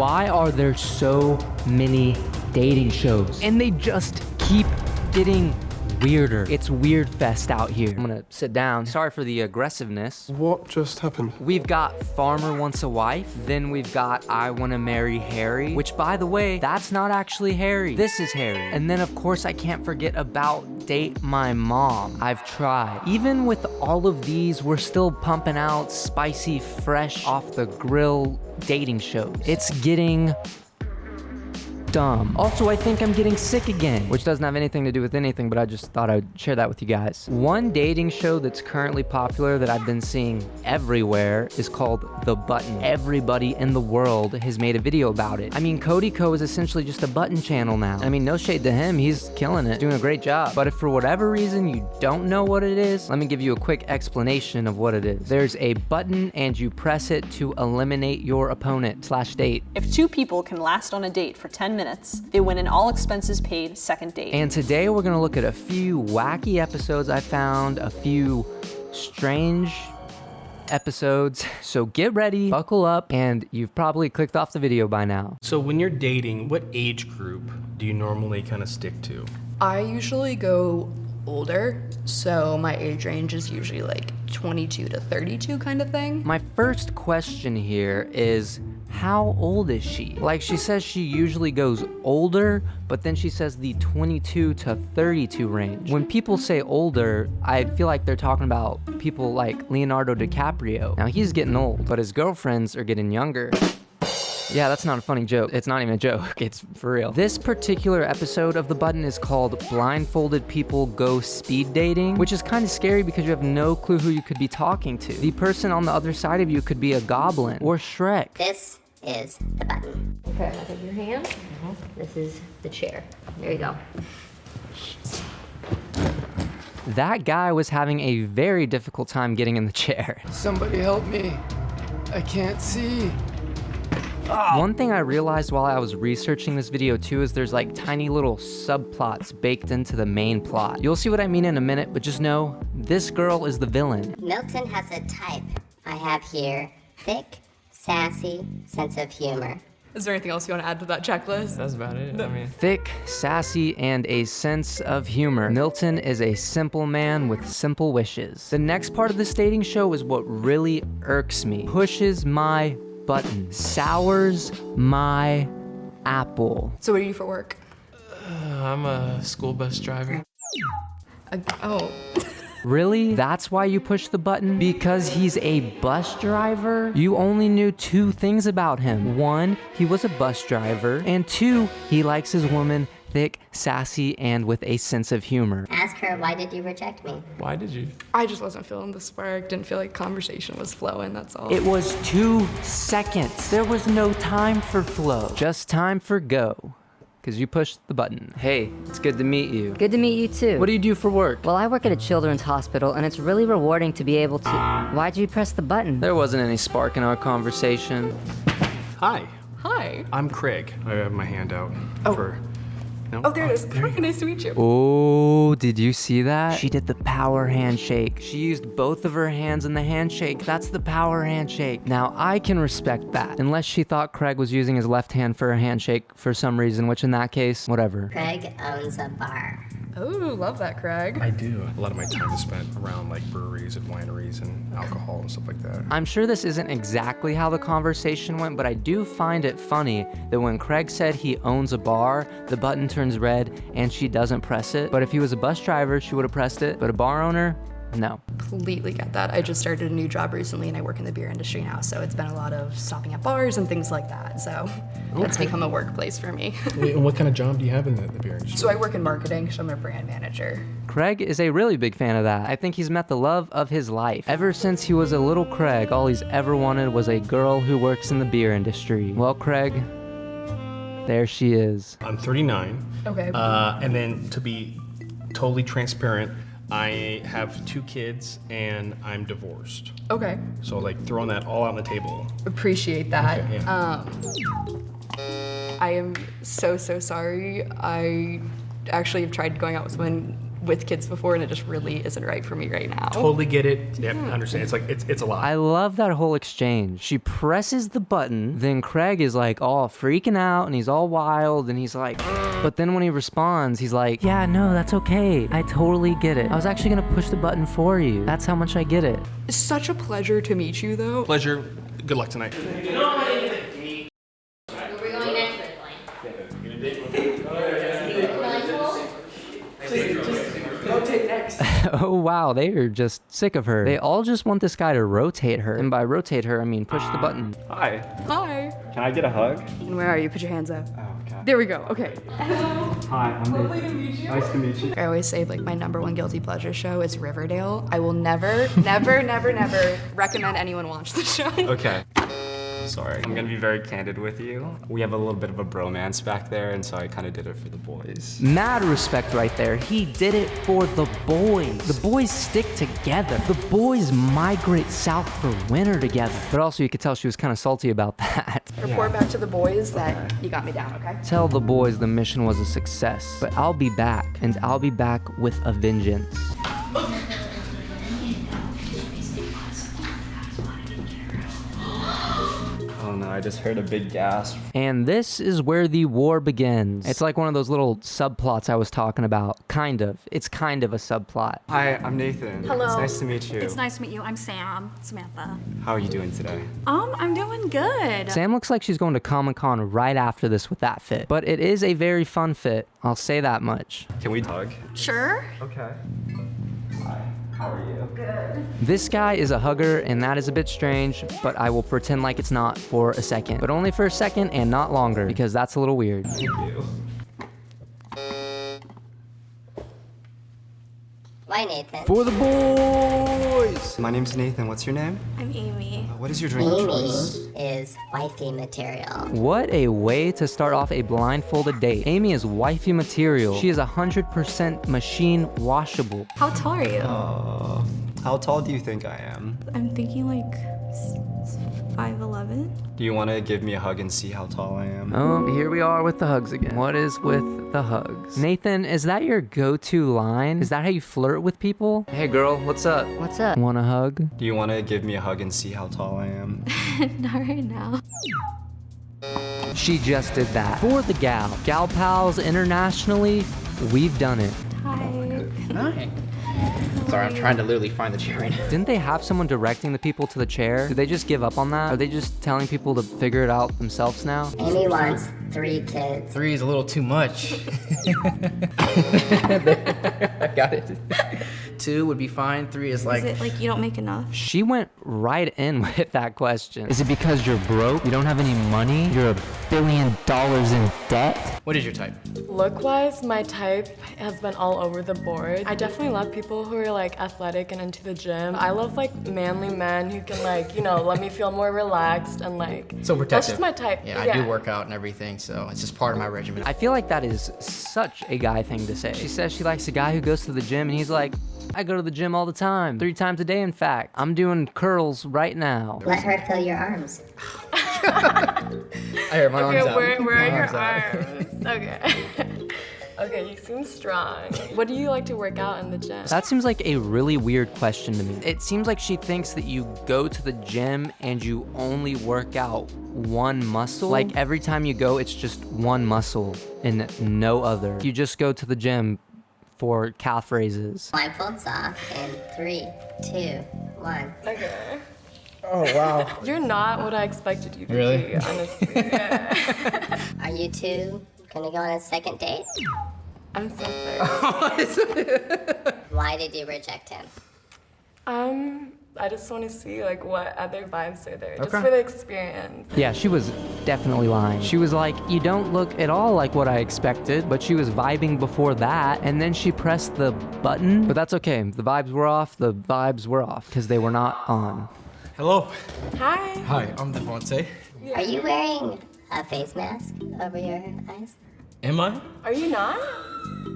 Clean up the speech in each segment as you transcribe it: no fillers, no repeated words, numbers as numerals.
Why are there so many dating shows? And they just keep getting weirder. It's weird fest out here. I'm gonna sit down. Sorry for the aggressiveness. What just happened? We've got Farmer Wants a Wife. Then we've got I Wanna Marry Harry, which by the way, that's not actually Harry. This is Harry. And then of course I can't forget about Date My Mom. I've tried. Even with all of these, we're still pumping out spicy, fresh, off the grill dating shows. It's getting dumb. Also, I think I'm getting sick again, which doesn't have anything to do with anything, but I just thought I'd share that with you guys. One dating show that's currently popular that I've been seeing everywhere is called The Button. Everybody in the world has made a video about it. I mean, Cody Co is essentially just a button channel now. I mean, no shade to him, he's killing it, doing a great job. But if for whatever reason you don't know what it is, let me give you a quick explanation of what it is. There's a button and you press it to eliminate your opponent/date. If two people can last on a date for 10 minutes, they win an all expenses paid second date. And today we're gonna look at a few wacky episodes I found, a few strange episodes. So get ready, buckle up, and you've probably clicked off the video by now. So when you're dating, what age group do you normally kind of stick to? I usually go older, so my age range is usually like 22 to 32 kind of thing. My first question here is, how old is she? Like, she says she usually goes older, but then she says the 22 to 32 range. When people say older, I feel like they're talking about people like Leonardo DiCaprio. Now, he's getting old, but his girlfriends are getting younger. Yeah, that's not a funny joke. It's not even a joke, it's for real. This particular episode of The Button is called Blindfolded People Go Speed Dating, which is kind of scary because you have no clue who you could be talking to. The person on the other side of you could be a goblin or Shrek. This is the button. Okay, I'll take your hand. This is the chair. There you go. That guy was having a very difficult time getting in the chair. Somebody help me. I can't see. One thing I realized while I was researching this video too is there's like tiny little subplots baked into the main plot. You'll see what I mean in a minute, but just know, this girl is the villain. Milton has a type. I have here thick, sassy, sense of humor. Is there anything else you want to add to that checklist? That's about it. I mean, Thick, sassy, and a sense of humor. Milton is a simple man with simple wishes. The next part of this dating show is what really irks me. Pushes my button. Sours my apple. So what do you do for work? I'm a school bus driver. Oh. Really? That's why you push the button? Because he's a bus driver? You only knew two things about him. One, he was a bus driver, and two, he likes his woman thick, sassy, and with a sense of humor. Ask her, why did you reject me? Why did you? I just wasn't feeling the spark, didn't feel like conversation was flowing, that's all. It was 2 seconds. There was no time for flow. Just time for go. Because you pushed the button. Hey, it's good to meet you. Good to meet you too. What do you do for work? Well, I work at a children's hospital, and it's really rewarding to be able to... Why'd you press the button? There wasn't any spark in our conversation. Hi, Hi. I'm Craig. I have my hand out for... No? Oh, there it is. There you go. Nice to meet you. Oh, did you see that? She did the power handshake. She used both of her hands in the handshake. That's the power handshake. Now, I can respect that. Unless she thought Craig was using his left hand for a handshake for some reason, which in that case, whatever. Craig owns a bar. Oh, love that, Craig. I do. A lot of my time is spent around like breweries and wineries and alcohol and stuff like that. I'm sure this isn't exactly how the conversation went, but I do find it funny that when Craig said he owns a bar, the button turns red and she doesn't press it. But if he was a bus driver, she would have pressed it. But a bar owner, no. Completely get that. I just started a new job recently and I work in the beer industry now, so it's been a lot of stopping at bars and things like that. So it's become a workplace for me. Wait, and what kind of job do you have in the beer industry? So I work in marketing, so I'm a brand manager. Craig is a really big fan of that. I think he's met the love of his life. Ever since he was a little Craig, all he's ever wanted was a girl who works in the beer industry. Well, Craig, there she is. I'm 39. Okay. And then to be totally transparent, I have 2 kids and I'm divorced. Okay. So like throwing that all out on the table. Appreciate that. Okay, yeah. I am so sorry. I actually have tried going out with someone with kids before, and it just really isn't right for me right now. Totally get it. Yep, understand. It's like, it's a lot. I love that whole exchange. She presses the button, then Craig is like all freaking out and he's all wild and he's like, but then when he responds, he's like, yeah, no, that's okay. I totally get it. I was actually gonna push the button for you. That's how much I get it. It's such a pleasure to meet you, though. Pleasure. Good luck tonight. Oh wow, they are just sick of her. They all just want this guy to rotate her. And by rotate her, I mean push the button. Hi. Hi. Can I get a hug? And where are you? Put your hands up. Oh, okay. There we go. Okay. Hi, I'm Lovely to meet you. Nice to meet you. I always say like my #1 guilty pleasure show is Riverdale. I will never, never, never, never recommend anyone watch the show. Okay. Sorry. I'm gonna be very candid with you. We have a little bit of a bromance back there, and so I kind of did it for the boys. Mad respect right there. He did it for the boys. The boys stick together. The boys migrate south for winter together. But also you could tell she was kind of salty about that. Report back to the boys that you got me down, okay? Tell the boys the mission was a success. But I'll be back, and I'll be back with a vengeance. Oh no, I just heard a big gasp. And this is where the war begins. It's like one of those little subplots I was talking about. Kind of. It's kind of a subplot. Hi, I'm Nathan. Hello. It's nice to meet you. It's nice to meet you. I'm Sam, Samantha. How are you doing today? I'm doing good. Sam looks like she's going to Comic-Con right after this with that fit. But it is a very fun fit. I'll say that much. Can we hug? Sure. Okay. Hi, how are you? Good. This guy is a hugger, and that is a bit strange, but I will pretend like it's not for a second. But only for a second and not longer, because that's a little weird. Thank you. Why, Nathan? For the boys! My name's Nathan. What's your name? I'm Amy. What is your drink of Amy choice? is wifey material. What a way to start off a blindfolded date. Amy is wifey material. She is 100% machine washable. How tall are you? How tall do you think I am? I'm thinking like 5'11". Do you want to give me a hug and see how tall I am? Oh, here we are with the hugs again. What is with the hugs? Nathan, is that your go-to line? Is that how you flirt with people? Hey girl, what's up? What's up? Want a hug? Do you want to give me a hug and see how tall I am? Not right now. She just did that. For the gal. Gal pals internationally, we've done it. Hi. Hi. Sorry, I'm trying to literally find the chair right now. Didn't they have someone directing the people to the chair? Did they just give up on that? Are they just telling people to figure it out themselves now? Amy wants 3 kids. 3 is a little too much. I got it. 2 would be fine. 3 is like... Is it like you don't make enough? She went right in with that question. Is it because you're broke? You don't have any money? You're $1 billion in debt? What is your type? Look-wise, my type has been all over the board. I definitely love people who are like athletic and into the gym. I love like manly men who can like, you know, let me feel more relaxed and like... So protective. That's just my type. Yeah, I do work out and everything, so it's just part of my regimen. I feel like that is such a guy thing to say. She says she likes a guy who goes to the gym, and he's like, I go to the gym all the time, 3 times a day in fact. I'm doing curls right now. Let her feel your arms. I hear my arms out. Where are My your arms out. arms? Okay. Okay, you seem strong. What do you like to work out in the gym? That seems like a really weird question to me. It seems like she thinks that you go to the gym and you only work out one muscle. Like every time you go, it's just one muscle and no other. You just go to the gym for calf raises. Blindfolds off in 3, 2, 1. Okay. Oh, wow. You're not what I expected you to Really? be, honestly. Yeah. Are you two gonna go on a second date? I'm so sorry. Why did you reject him? I just want to see like what other vibes are there, just Okay. for the experience. Yeah, she was definitely lying. She was like, you don't look at all like what I expected, but she was vibing before that, and then she pressed the button. But that's okay. The vibes were off, because they were not on. Hello. Hi. Hi, I'm Devontae. Are you wearing a face mask over your eyes? Am I? Are you not?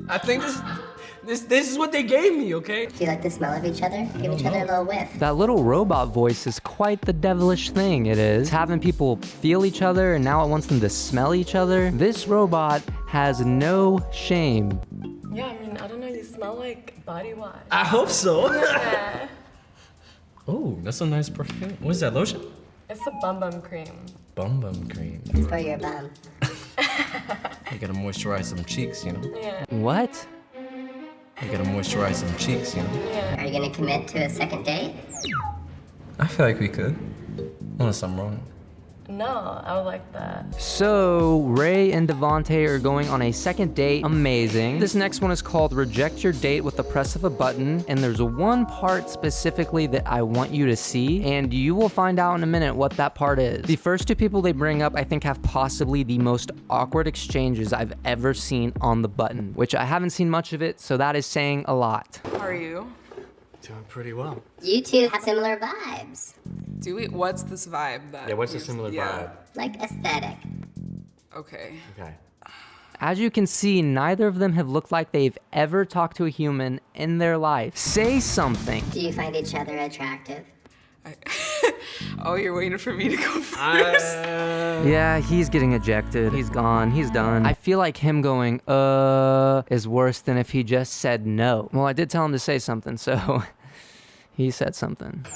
I think this is what they gave me, okay? Do you like the smell of each other? Give each other a little whiff. That little robot voice is quite the devilish thing, it is. It's having people feel each other, and now it wants them to smell each other. This robot has no shame. Yeah, I mean, I don't know, you smell like body wash. I hope so. Yeah. Oh, that's a nice perfume. What is that, lotion? It's a bum bum cream. Bum bum cream. It's for your bum. You gotta moisturize some cheeks, you know? Yeah. What? You gotta moisturize some cheeks, you know? Yeah. Are you gonna commit to a second date? I feel like we could. Unless I'm wrong. No, I would like that. So, Ray and Devontae are going on a second date. Amazing. This next one is called Reject Your Date with the Press of a Button. And there's one part specifically that I want you to see. And you will find out in a minute what that part is. The first two people they bring up, I think, have possibly the most awkward exchanges I've ever seen on the button, which I haven't seen much of it, so that is saying a lot. How are you? Doing pretty well. You two have similar vibes. Do we? What's this vibe that? Yeah, what's a similar vibe? Like aesthetic. Okay. Okay. As you can see, neither of them have looked like they've ever talked to a human in their life. Say something. Do you find each other attractive? Oh, you're waiting for me to go first? Yeah, he's getting ejected. He's gone. He's done. I feel like him going, is worse than if he just said no. Well, I did tell him to say something, so he said something.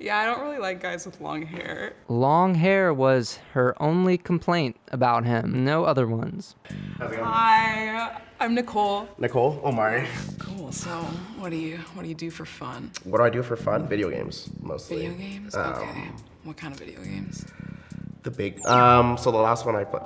Yeah, I don't really like guys with long hair. Long hair was her only complaint about him. No other ones. Hi, I'm Nicole. Nicole, Omari. Cool. So, what do you do for fun? What do I do for fun? Video games, mostly. Video games? Okay. What kind of video games? The big. So the last one I played.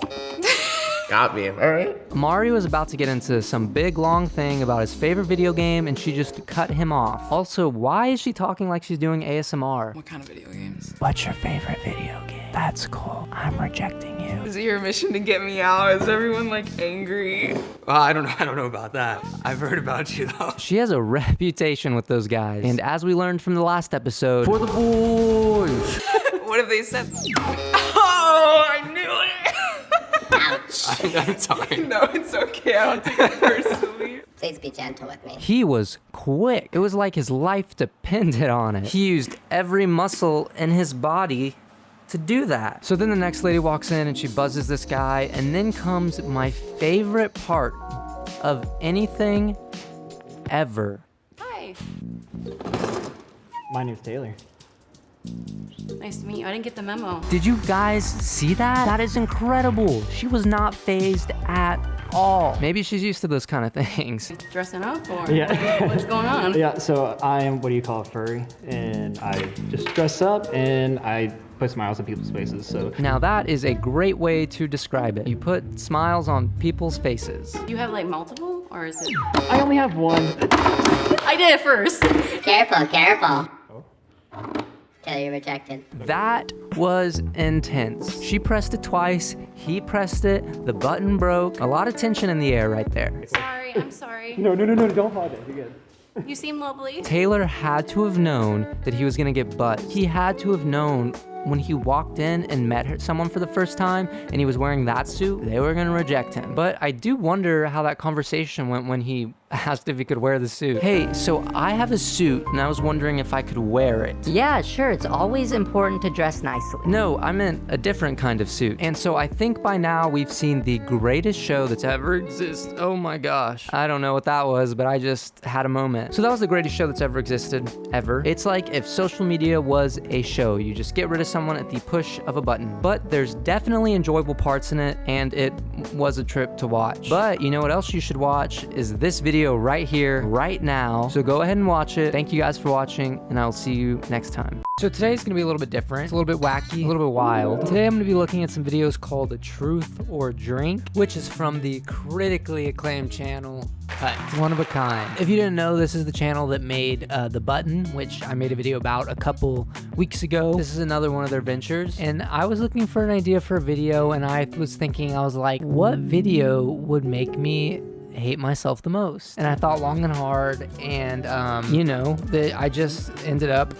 Got me. All right. Mari was about to get into some big long thing about his favorite video game, and she just cut him off. Also, why is she talking like she's doing ASMR? What kind of video games? What's your favorite video game? That's cool. I'm rejecting you. Is it your mission to get me out? Is everyone like angry? I don't know about that. I've heard about you though. She has a reputation with those guys. And as we learned from the last episode, for the boys. What have they said? Oh, I knew it. I'm sorry. No, it's okay. I don't take it personally. Please be gentle with me. He was quick. It was like his life depended on it. He used every muscle in his body to do that. So then the next lady walks in and she buzzes this guy, and then comes my favorite part of anything ever. Hi. My name's Taylor. Nice to meet you. I didn't get the memo. Did you guys see that? That is incredible. She was not phased at all. Maybe she's used to those kind of things. Dressing up or Yeah. what's going on? Yeah, so I am what do you call a furry, and I just dress up and I put smiles on people's faces. So Now that is a great way to describe it. You put smiles on people's faces. You have like multiple or is it? I only have one. I did it first. Careful, careful. Till you're rejected. That was intense. She pressed it twice, he pressed it, the button broke. A lot of tension in the air right there. Sorry, I'm sorry. No, don't apologize. You're good. You seem lovely. Taylor had to have known that he was gonna get butt. He had to have known when he walked in and met someone for the first time and he was wearing that suit, they were gonna reject him. But I do wonder how that conversation went when he asked if he could wear the suit. Hey, so I have a suit and I was wondering if I could wear it. Yeah, sure, it's always important to dress nicely. No, I meant a different kind of suit. And so I think by now we've seen the greatest show that's ever existed. Oh my gosh. I don't know what that was, but I just had a moment. So that was the greatest show that's ever existed, ever. It's like if social media was a show. You just get rid of someone at the push of a button. But there's definitely enjoyable parts in it, and it was a trip to watch. But you know what else you should watch is this video right here, right now. So go ahead and watch it. Thank you guys for watching, and I'll see you next time. So today's gonna be a little bit different. It's a little bit wacky, a little bit wild. Today I'm gonna be looking at some videos called Truth or Drink, which is from the critically acclaimed channel Cut. It's one of a kind. If you didn't know, this is the channel that made The Button, which I made a video about a couple weeks ago. This is another one of their ventures, and I was looking for an idea for a video, and I was thinking, I was like, what video would make me hate myself the most? And I thought long and hard, and I just ended up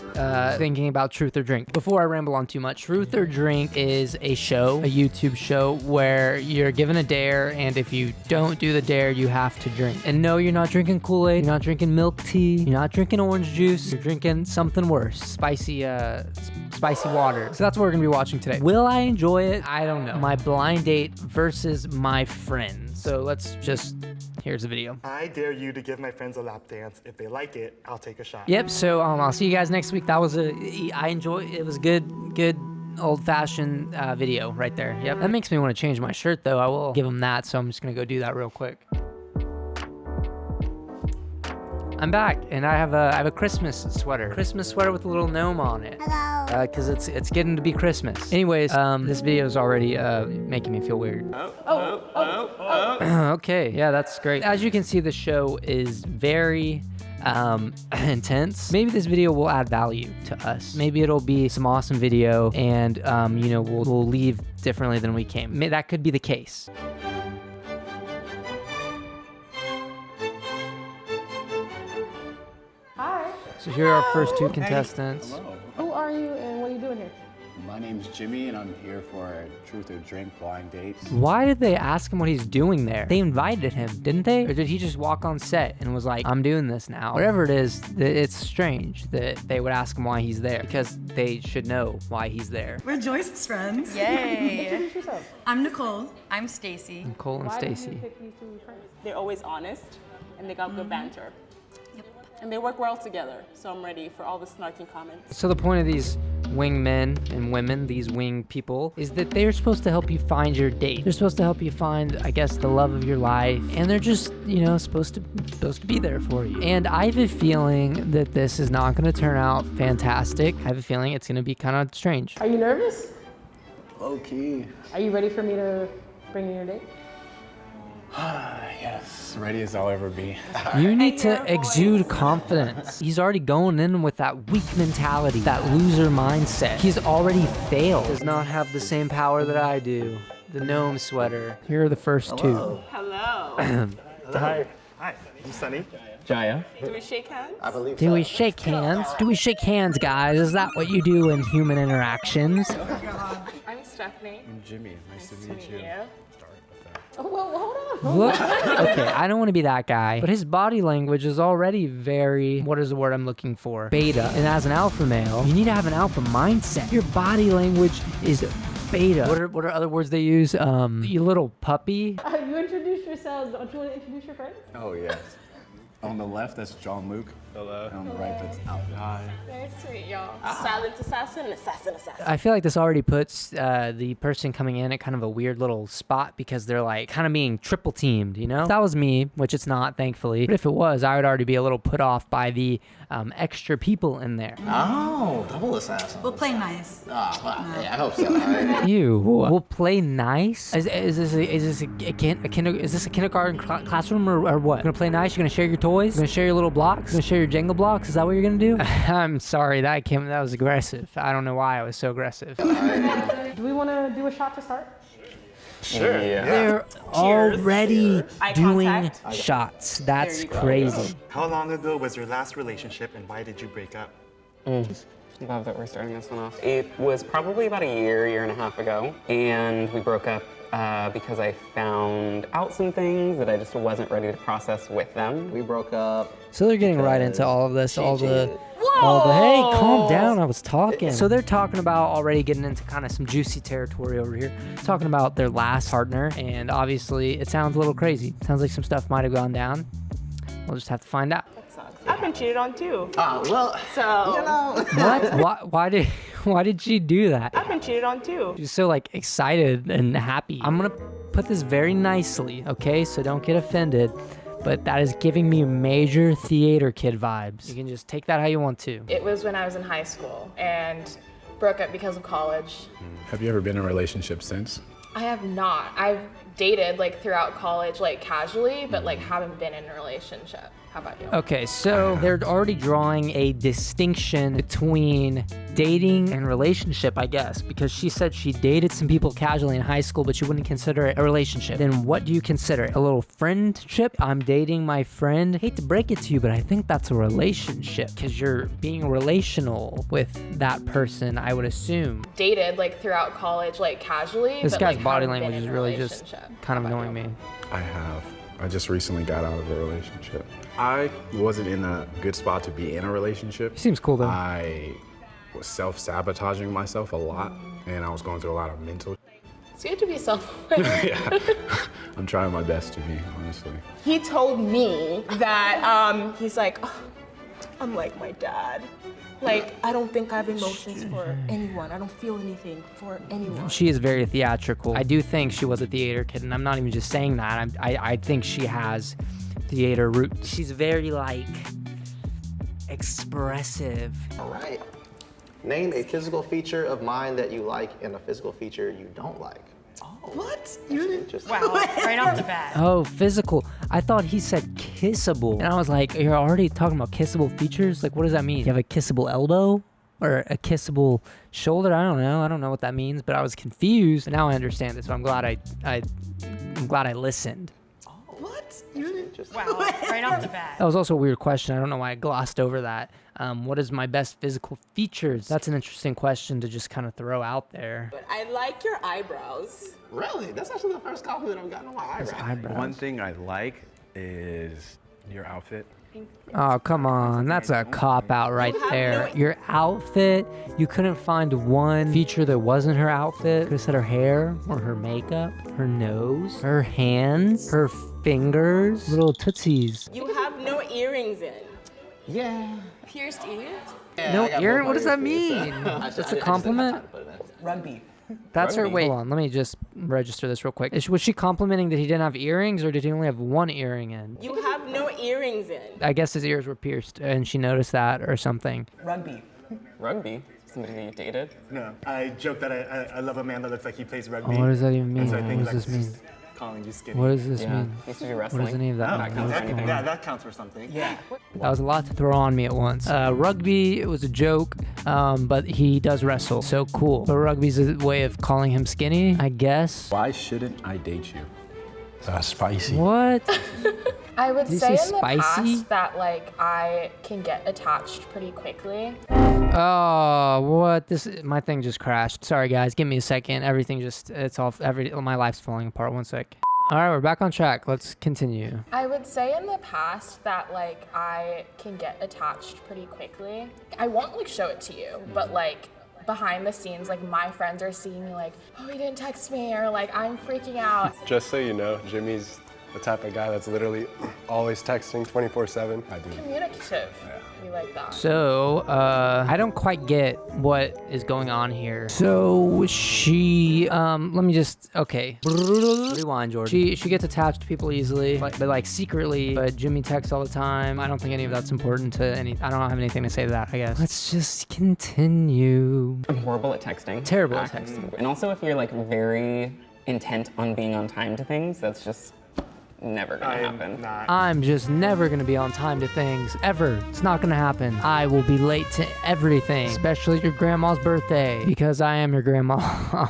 thinking about Truth or Drink. Before I ramble on too much, Truth or Drink is a show, a YouTube show, where you're given a dare, and if you don't do the dare, you have to drink. And no, you're not drinking Kool-Aid, you're not drinking milk tea, you're not drinking orange juice, you're drinking something worse, spicy water. So that's what we're gonna be watching today. Will I enjoy it? I don't know. My blind date versus my friends. So let's just Here's the video. I dare you to give my friends a lap dance. If they like it, I'll take a shot. Yep, so I'll see you guys next week. That was I enjoyed it. Was good old-fashioned video right there. Yep. That makes me want to change my shirt though. I will give them that, so I'm just gonna go do that real quick. I'm back, and I have a Christmas sweater. Christmas sweater with a little gnome on it. Hello. Cause it's getting to be Christmas. Anyways, this video is already making me feel weird. Okay, yeah, that's great. As you can see, the show is very intense. Maybe this video will add value to us. Maybe it'll be some awesome video, and you know, we'll leave differently than we came. That could be the case. Hi. So here are our first two contestants. Hello. Who are you and what are you doing here? My name's Jimmy, and I'm here for a truth or drink blind date. Why did they ask him what he's doing there? They invited him, didn't they? Or did he just walk on set and was like, I'm doing this now? Whatever it is, it's strange that they would ask him why he's there, because they should know why he's there. We're Joyce's friends. Yay. Introduce yourself. I'm Nicole. I'm Stacy. Nicole and Stacy. They're always honest and they got good banter. And they work well together, so I'm ready for all the snarky comments. So the point of these wing men and women, these wing people, is that they're supposed to help you find your date. They're supposed to help you find, I guess, the love of your life, and they're just, you know, supposed to be there for you. And I have a feeling that this is not going to turn out fantastic. I have a feeling it's going to be kind of strange. Are you nervous? Low key. Are you ready for me to bring you your date? Yes, ready as I'll ever be. You need to exude confidence. He's already going in with that weak mentality, that loser mindset. He's already failed. Does not have the same power that I do. The gnome sweater. Here are the first two. Hello. Hi. Hi. I'm Sunny. Jaya. Do we shake hands? I believe Do we shake hands? Do we shake hands, guys? Is that what you do in human interactions? I'm Stephanie. I'm Jimmy. Nice to meet you. Oh, well, hold on. Look, okay, I don't want to be that guy, but his body language is already very, what is the word I'm looking for? Beta. And as an alpha male, you need to have an alpha mindset. Your body language is beta. What are other words they use? You little puppy. You introduced yourselves. Don't you want to introduce your friends? Oh, yes. On the left, that's John Luke. Hello. And on the right, that's Alvin. Hi. Very sweet, y'all. Silent assassin, assassin. I feel like this already puts the person coming in at kind of a weird little spot because they're like kind of being triple teamed, you know? If that was me, which it's not, thankfully. But if it was, I would already be a little put off by the extra people in there. Oh, double assassin. We'll play nice. Oh, well, yeah, I hope so. Right. You will play nice? Is this a kindergarten classroom or what? You're gonna play nice? You're gonna share your toys? You're gonna share your little blocks? You're gonna share your Jenga blocks? Is that what you're gonna do? I'm sorry, that was aggressive. I don't know why I was so aggressive. Do we want to do a shot to start? Sure. Yeah. They're already Eye doing contact. shots. That's crazy. How long ago was your last relationship and why did you break up? Love that we're starting this one off. It was probably about a year and a half ago, and we broke up because I found out some things that I just wasn't ready to process with them. We broke up. So they're getting right into all of this, all the hey, calm down, I was talking. So they're talking about already getting into kind of some juicy territory over here, talking about their last partner, and obviously it sounds a little crazy. Sounds like some stuff might have gone down. We'll just have to find out. I've been cheated on too. Oh, well, So, you know. What? Why did she do that? I've been cheated on too. She's so like excited and happy. I'm gonna put this very nicely, okay? So don't get offended. But that is giving me major theater kid vibes. You can just take that how you want to. It was when I was in high school and broke up because of college. Have you ever been in a relationship since? I have not. I've dated like throughout college, like casually, but like haven't been in a relationship. How about you? Okay, so they're already drawing a distinction between dating and relationship, I guess, because she said she dated some people casually in high school, but you wouldn't consider it a relationship. Then what do you consider it? A little friendship? I'm dating my friend. Hate to break it to you, but I think that's a relationship because you're being relational with that person, I would assume. Dated like throughout college, like casually. This but, guy's like, body haven't been language in is a really just relationship. kind of annoying me. I have. I just recently got out of a relationship. I wasn't in a good spot to be in a relationship. He seems cool though. I was self-sabotaging myself a lot, and I was going through a lot of mental. It's good to be self-aware. Yeah. I'm trying my best to be, honestly. He told me that he's like, "Oh, I'm like my dad. Like, I don't think I have emotions for anyone. I don't feel anything for anyone." She is very theatrical. I do think she was a theater kid, and I'm not even just saying that. I think she has theater roots. She's very, like, expressive. All right. Name a physical feature of mine that you like and a physical feature you don't like. What? Wow, right off the bat. Oh, physical. I thought he said kissable. And I was like, you're already talking about kissable features? Like, what does that mean? You have a kissable elbow? Or a kissable shoulder? I don't know. I don't know what that means, but I was confused. But now I understand it, so I'm glad I'm glad I listened. What? Wow, right off the bat. That was also a weird question. I don't know why I glossed over that. What is my best physical features? That's an interesting question to just kind of throw out there. But I like your eyebrows. Really? That's actually the first compliment I've gotten on my eyebrows. One thing I like is your outfit. Oh, come on. That's a cop-out right there. Your outfit, you couldn't find one feature that wasn't her outfit. Could have said her hair or her makeup, her nose, her hands, her fingers, little tootsies. You have no earrings in. Yeah. Pierced ears? No earring? What does that mean? That's a compliment? Rugby. That's her. Wait, hold on. Let me just register this real quick. Was she complimenting that he didn't have earrings, or did he only have one earring in? You have no earrings in. I guess his ears were pierced, and she noticed that or something. Rugby. Rugby? Somebody that you dated? No, I joke that I love a man that looks like he plays rugby. Oh, what does that even mean? And so I think What does this mean? calling you skinny. What does this Yeah. mean? Used to do What does wrestling. any of that mean? What's going on? Yeah, that counts for something. Yeah. That was a lot to throw on me at once. Rugby, it was a joke, but he does wrestle, so cool. But rugby's a way of calling him skinny, I guess. Why shouldn't I date you? Spicy. What? I would Did you say say in the spicy? past that like I can get attached pretty quickly. Oh, what? My thing just crashed. Sorry, guys. Give me a second. Everything just, my life's falling apart. One sec. All right, we're back on track. Let's continue. I would say in the past that like I can get attached pretty quickly. I won't like show it to you, but like behind the scenes, like my friends are seeing me like, oh, he didn't text me, or like I'm freaking out. Just so you know, Jimmy's the type of guy that's literally always texting 24/7. I do. Communicative. We like that. So, I don't quite get what is going on here. So she, let me just, okay. Rewind, Jordan. She gets attached to people easily, but like secretly, but Jimmy texts all the time. I don't think any of that's important to I don't have anything to say to that, I guess. Let's just continue. I'm horrible at texting. Terrible at texting. And also if you're like very intent on being on time to things, that's just never gonna happen. I'm just never gonna be on time to things, ever. It's not gonna happen. I will be late to everything, especially your grandma's birthday, because I am your grandma.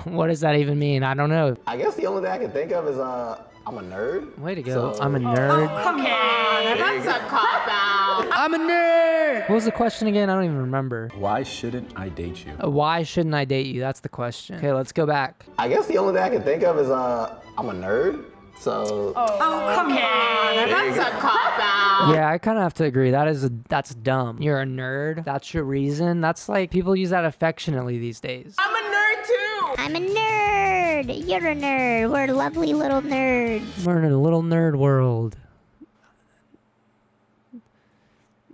What does that even mean? I don't know. I guess the only thing I can think of is I'm a nerd. Way to go. So- I'm a nerd. Come on, that's a cop out. I'm a nerd! What was the question again? I don't even remember. Why shouldn't I date you? Why shouldn't I date you? That's the question. Okay, let's go back. I guess the only thing I can think of is I'm a nerd. So Come on, that's a cop out. Yeah, I kind of have to agree. That's dumb. You're a nerd. That's your reason. That's like, people use that affectionately these days. I'm a nerd too. I'm a nerd. You're a nerd. We're lovely little nerds. We're in a little nerd world.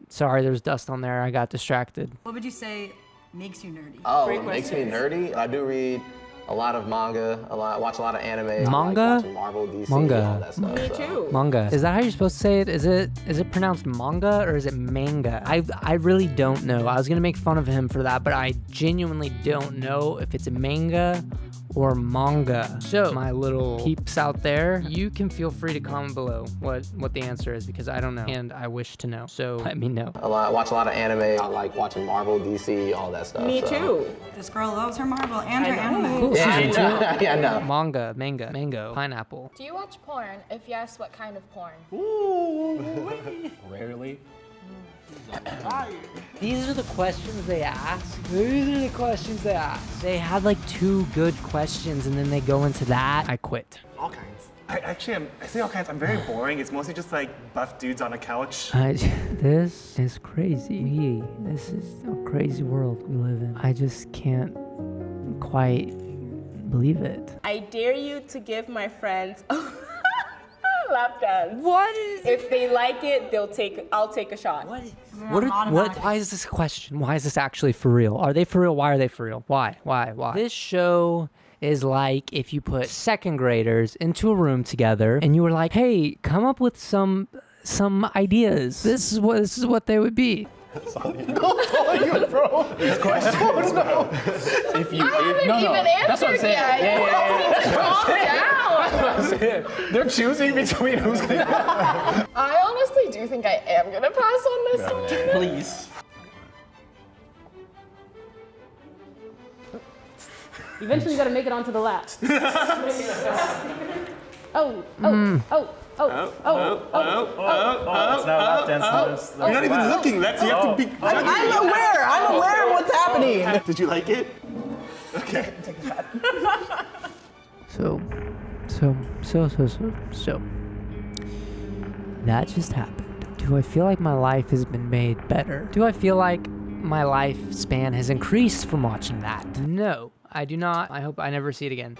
Sorry, there's dust on there. I got distracted. What would you say makes you nerdy? Oh, what makes me nerdy? I do read a lot of manga, watch a lot of anime. Manga? I like watching Marvel, DC, Manga. all that stuff. Me so. too. Manga. Is that how you're supposed to say it? Is it pronounced manga or is it manga? I really don't know. I was gonna make fun of him for that, but I genuinely don't know if it's a manga or manga. So, my little peeps out there, you can feel free to comment below what the answer is, because I don't know and I wish to know. So let me know. I watch a lot of anime. I like watching Marvel, DC, all that stuff. Me so. too. This girl loves her Marvel and her anime. Cool. Yeah, I She's know. into it. Yeah, I know. Manga, mango, pineapple. Do you watch porn? If yes, what kind of porn? Rarely. These are the questions they ask. These are the questions they ask. They had like 2 good questions and then they go into that. I quit. All kinds. I say all kinds. I'm very boring. It's mostly just like buff dudes on a couch. This is crazy. This is a crazy world we live in. I just can't quite believe it. I dare you to give my friends lap dance. What is? If they like it, I'll take a shot. Why is this a question? Why is this actually for real? Are they for real? Why are they for real? Why? This show is like if you put second graders into a room together and you were like, hey, come up with some ideas. This is what they would be. That's all you, bro. These questions. If you, that's what I'm saying. They're choosing between who's gonna. I honestly do think I am gonna pass on this one. Please. Eventually, you gotta make it onto the lap. Oh. It's not lap dance. You're not even looking, Lex. You have to be. I'm aware of what's happening. Did you like it? Okay. So. That just happened. Do I feel like my life has been made better? Do I feel like my lifespan has increased from watching that? No, I do not. I hope I never see it again.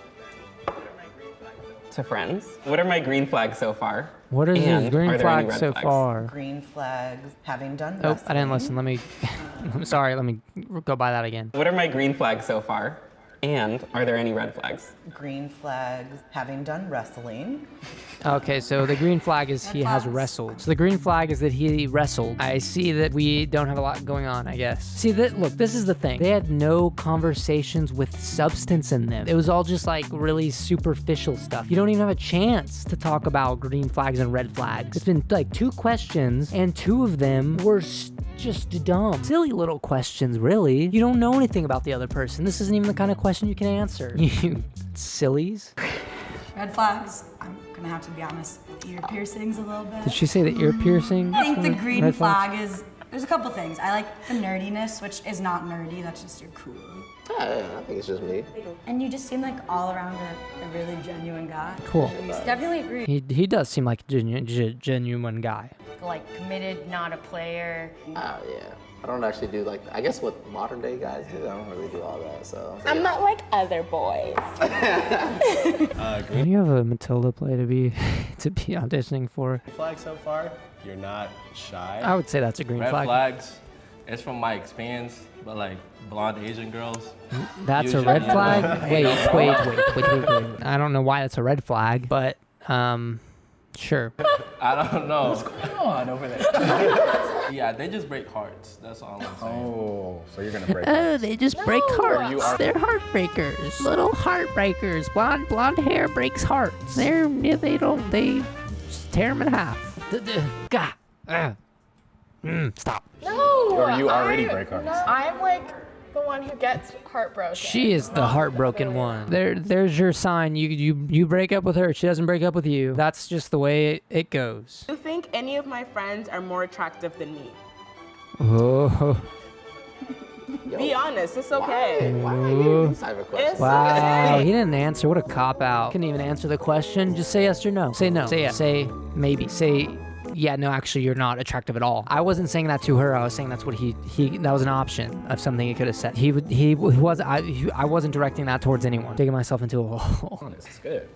To friends, what are my green flags so far? What are these green flags so flags? far? Green flags, having done Oh, wrestling. I didn't listen. I'm sorry. Let me go by that again. What are my green flags so far? And are there any red flags? Green flags, having done wrestling. Okay, so the green flag is he has wrestled. So the green flag is that he wrestled. I see that we don't have a lot going on, I guess. See, look, this is the thing. They had no conversations with substance in them. It was all just like really superficial stuff. You don't even have a chance to talk about green flags and red flags. It's been like 2 questions, and 2 of them were just dumb. Silly little questions, really. You don't know anything about the other person. This isn't even the kind of question you can answer. You sillies. Red flags, I'm gonna have to be honest, ear piercings a little bit. Did she say the ear piercing? I think the green Red flag is, there's a couple things. I like the nerdiness, which is not nerdy, that's just you're cool. Yeah, I think it's just me. And you just seem like all around a really genuine guy. Cool. Definitely agree. He does seem like a genuine guy. Like committed, not a player. Yeah. I don't actually do like, I guess what modern day guys do, I don't really do all that, so. I'm not like other boys. Do you have a Matilda play to be auditioning for? Flag so far, you're not shy. I would say that's a green Red flag. flags, it's from my experience, but like blonde Asian girls. That's a usually, red flag? they don't- Wait. I don't know why that's a red flag, but sure. I don't know. What's going on over there? Yeah, they just break hearts. That's all I'm saying. Oh, so you're gonna break Oh, they just break hearts. You are- They're heartbreakers. Little heartbreakers. Blonde hair breaks hearts. They just tear them in half. Stop. No. Or you already break hearts. No, I'm like the one who gets heartbroken. She is the heartbroken one. There's your sign. You break up with her. She doesn't break up with you. That's just the way it goes. Do you think any of my friends are more attractive than me? Oh. Be honest, it's okay. Wow, he didn't answer. What a cop out. Couldn't even answer the question. Just say yes or no. Say no. Say yes. Say maybe. Say yeah, no, actually you're not attractive at all. I wasn't saying that to her. I was saying that's what he that was an option of something he could have said. I wasn't directing that towards anyone. Digging myself into a hole. This is good.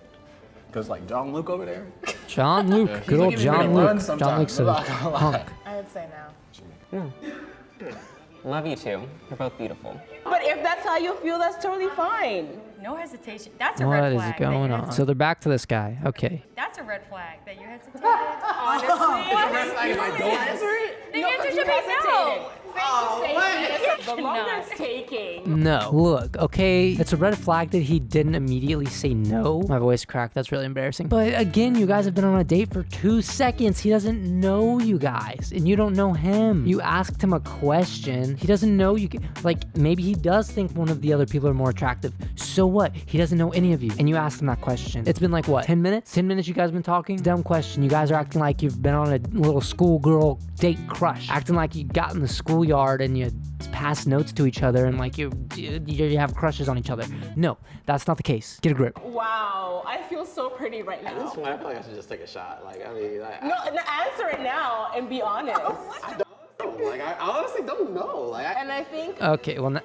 Because like John Luke over there. John Luke. Yeah. Good old He's giving John me a run Luke. John sometimes. Luke's I'm a not gonna lie. hunk. I would say no. Love you too. You're both beautiful. But if that's how you feel, that's totally fine. No hesitation. That's What is going on? So they're back to this guy. Okay. That's a red flag that you hesitated. Honestly, It's a red flag if I don't answer The answer should be no. The longer it's taking. No. Look, okay, it's a red flag that he didn't immediately say no. My voice cracked. That's really embarrassing. But again, you guys have been on a date for 2 seconds. He doesn't know you guys, and you don't know him. You asked him a question. He doesn't know you. Like, maybe he does think one of the other people are more attractive. So what? He doesn't know any of you, and you asked him that question. It's been like, what, 10 minutes? 10 minutes you guys have been talking? Dumb question. You guys are acting like you've been on a little schoolgirl date crush. Acting like you got in the schoolyard and you pass notes to each other and like you have crushes on each other. No, that's not the case. Get a grip. Wow, I feel so pretty right now. At this point, I feel like I should just take a shot. Like, I mean, No, answer it now and be honest. Like, I honestly don't know. Like, And I think Okay, well,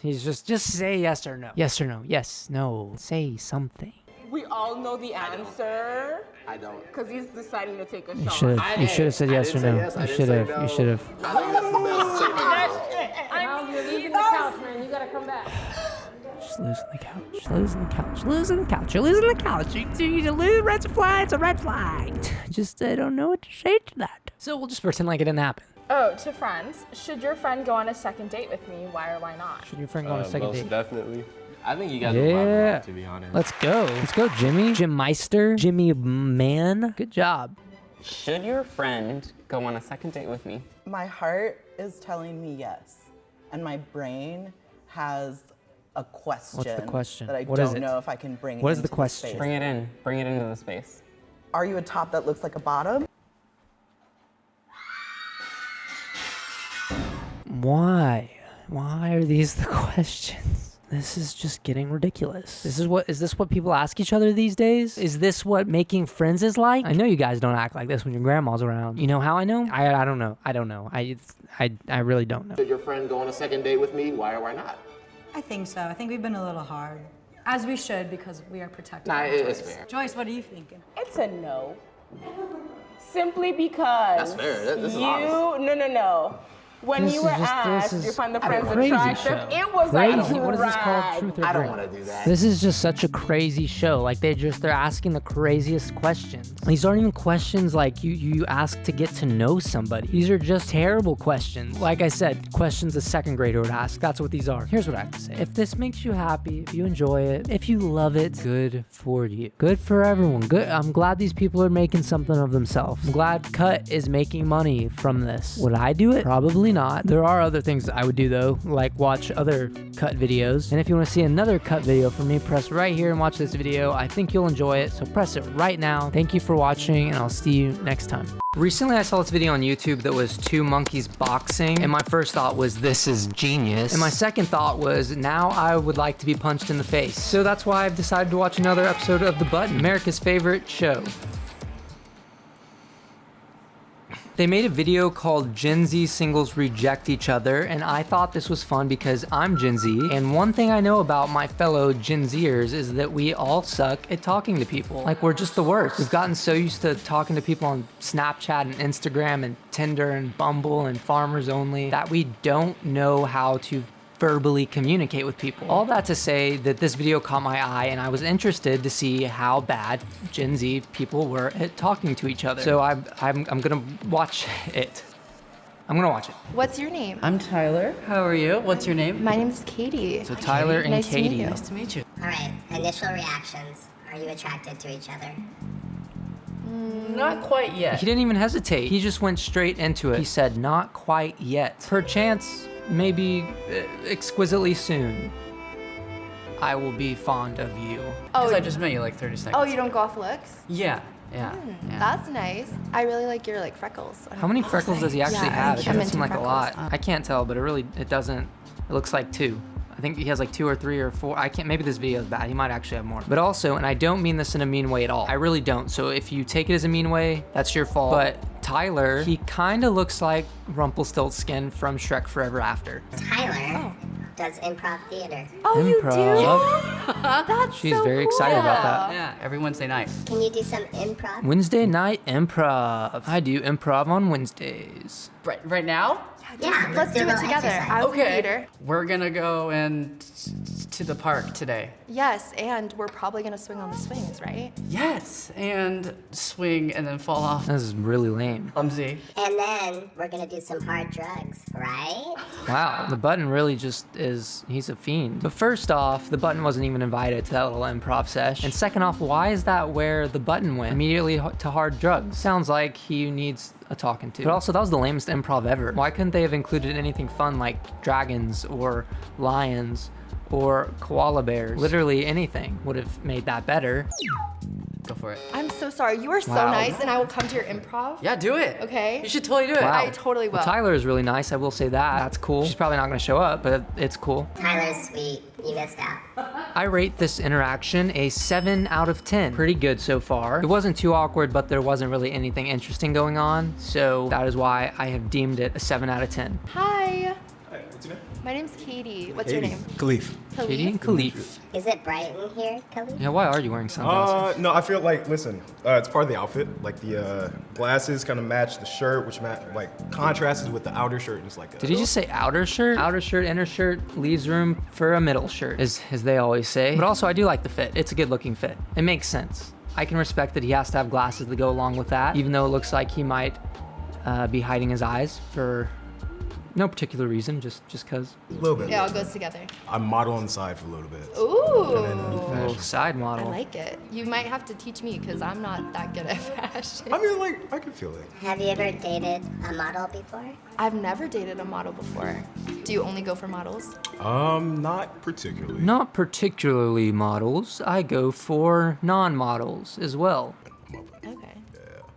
he's just say yes or no. Yes or no. Yes, no. Say something. we all know the answer. I don't. Because he's deciding to take a You shot. should have said yes or no. You should have. You should have. I think that's the best safe Miles, you're losing the couch, man. You gotta come back. Just losing the couch. Losing the couch. Losing the couch. You're losing the couch. You lose. Red's a flag. It's a red flag. Just I don't know what to say to that. So we'll just pretend like it didn't happen. Oh, to friends, should your friend go on a second date with me? Why or why not? Should your friend go on a second most date? definitely. I think you guys are wrong, to be honest. Let's go. Let's go, Jimmy. Jim Meister. Jimmy Man. Good job. Should your friend go on a second date with me? My heart is telling me yes, and my brain has a question. What's the question? That I What is don't it? know if I can bring. What is the into question? space. Bring it in. Bring it into the space. Are you a top that looks like a bottom? Why? Why are these the questions? This is just getting ridiculous. Is this what people ask each other these days? Is this what making friends is like? I know you guys don't act like this when your grandma's around. You know how I know? I don't know. I don't know. I really don't know. Should your friend go on a second date with me? Why or why not? I think so. I think we've been a little hard. As we should, because we are protected. Nah, by it's Joyce. fair. Joyce, what are you thinking? It's a no. Simply because That's fair. This is honest. No. When This you is were just- asked this you is find the a friends crazy attractive, show. it was Crazy. like What is this called? drag. Truth or I don't Drag? want to do that. This is just such a crazy show. Like they're asking the craziest questions. These aren't even questions like you ask to get to know somebody. These are just terrible questions. Like I said, questions a second grader would ask. That's what these are. Here's what I have to say. If this makes you happy, if you enjoy it, if you love it, good for you. Good for everyone. Good. I'm glad these people are making something of themselves. I'm glad Cut is making money from this. Would I do it? Probably not. There are other things I would do though, like watch other Cut videos. And if you want to see another Cut video from me, press right here and watch this video. I think you'll enjoy it, so press it right now. Thank you for watching, and I'll see you next time. Recently, I saw this video on YouTube that was two monkeys boxing, and my first thought was, this is genius. And my second thought was, now I would like to be punched in the face. So that's why I've decided to watch another episode of The Button, America's favorite show. They made a video called Gen Z Singles Reject Each Other, and I thought this was fun because I'm Gen Z, and one thing I know about my fellow Gen Zers is that we all suck at talking to people. Like, we're just the worst. We've gotten so used to talking to people on Snapchat and Instagram and Tinder and Bumble and Farmers Only that we don't know how to verbally communicate with people. All that to say that this video caught my eye and I was interested to see how bad Gen Z people were at talking to each other. So I'm gonna watch it. I'm gonna watch it. What's your name? I'm Tyler. How are you? What's your name? My name's Katie. So Tyler and Nice to meet Katie. you. Nice to meet you. All right, initial reactions. Are you attracted to each other? Not quite yet. He didn't even hesitate. He just went straight into it. He said, not quite yet. Perchance, maybe exquisitely soon, I will be fond of you. Because I just met you like 30 seconds. Oh, you don't go off looks? Yeah. That's nice. I really like your freckles. How many freckles does he actually Yeah, have? It I'm doesn't into seem like a lot. freckles. I can't tell, but it doesn't. It looks like 2. I think he has like 2 or 3 or 4. I can't, maybe this video is bad. He might actually have more. But also, and I don't mean this in a mean way at all. I really don't. So if you take it as a mean way, that's your fault. But Tyler, he kind of looks like Rumpelstiltskin from Shrek Forever After. Tyler does improv theater. Oh, you Improv. do? That's She's so very excited cool. about that. Yeah, every Wednesday night. Can you do some improv? Wednesday night improv. I do improv on Wednesdays. Right now? Yeah, Let's do a it little together. exercise. I was a theater. We're gonna go to the park today. Yes, and we're probably gonna swing on the swings, right? Yes, and swing and then fall off. This is really lame. Clumsy. And then we're gonna do some hard drugs, right? Wow, the Button really just is, he's a fiend. But first off, the Button wasn't even invited to that little improv sesh. And second off, why is that where the Button went? Immediately to hard drugs. Sounds like he needs a talking to. But also, that was the lamest improv ever. Why couldn't they have included anything fun like dragons or lions or koala bears? Literally anything would have made that better. Go for it. I'm so sorry. You are so Wow. nice, and I will come to your improv. Yeah, do it. Okay. You should totally do it. Wow. I totally will. Well, Tyler is really nice, I will say that. That's cool. She's probably not gonna show up, but it's cool. Tyler's sweet. You missed out. I rate this interaction a 7 out of 10. Pretty good so far. It wasn't too awkward, but there wasn't really anything interesting going on, so that is why I have deemed it a 7 out of 10. Hi. Hi, what's your name? My name's Katie. What's your name? Khalif. Katie and Khalif. Is it bright in here, Khalif? Yeah, why are you wearing sunglasses? No, I feel like, listen, it's part of the outfit. Like the glasses kind of match the shirt, which contrasts with the outer shirt. And it's like. Did he just say outer shirt? Outer shirt, inner shirt leaves room for a middle shirt, as they always say. But also, I do like the fit. It's a good looking fit. It makes sense. I can respect that he has to have glasses to go along with that, even though it looks like he might be hiding his eyes for no particular reason, just cause. A little bit. It all goes together. I'm model on the side for a little bit. Ooh. Side I model. like it. You might have to teach me because I'm not that good at fashion. I mean, like, I can feel it. Have you ever dated a model before? I've never dated a model before. Do you only go for models? Not particularly. Not particularly models. I go for non-models as well. Okay.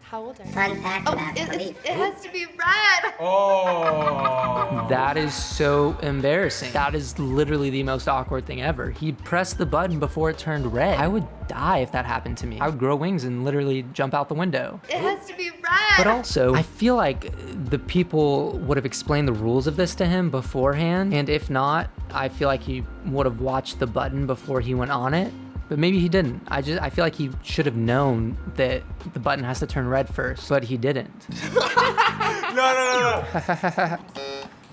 How old are you? Fun fact about it has to be red. Oh. That is so embarrassing. That is literally the most awkward thing ever. He pressed the button before it turned red. I would die if that happened to me. I would grow wings and literally jump out the window. It has to be red. But also, I feel like the people would have explained the rules of this to him beforehand. And if not, I feel like he would have watched the button before he went on it. But maybe he didn't. I feel like he should have known that the button has to turn red first, but he didn't. No.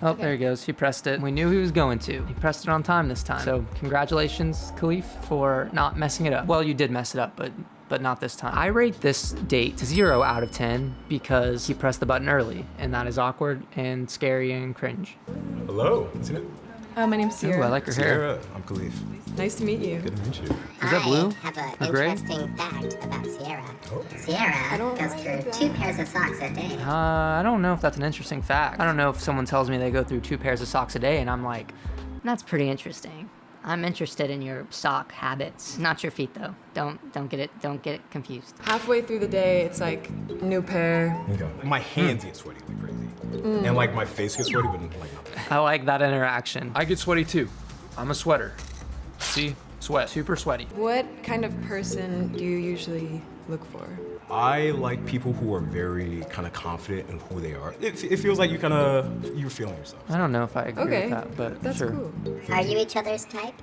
Oh, there he goes. He pressed it. We knew he was going to. He pressed it on time this time. So congratulations, Khalif, for not messing it up. Well, you did mess it up, but not this time. I rate this date 0 out of 10 because he pressed the button early, and that is awkward and scary and cringe. Hello. What's your name? My name's Sierra. Ooh, I like her hair. Sierra. I'm Khalif. Nice to meet you. Good to meet you. Is that blue? I have an Or gray? interesting fact about Sierra. Sierra goes through 2 pairs of socks a day. I don't know if that's an interesting fact. I don't know if someone tells me they go through 2 pairs of socks a day, and I'm like, That's pretty interesting. I'm interested in your sock habits, not your feet though. Don't get it confused. Halfway through the day, it's like new pair. Okay. My hands get sweaty like crazy, and like my face gets sweaty, but like not. I like that interaction. I get sweaty too. I'm a sweater. See? Sweat. Super sweaty. What kind of person do you usually look for? I like people who are very kind of confident in who they are. It feels like you're feeling yourself. I don't know if I agree with that, but that's sure. Cool. Are you each other's type?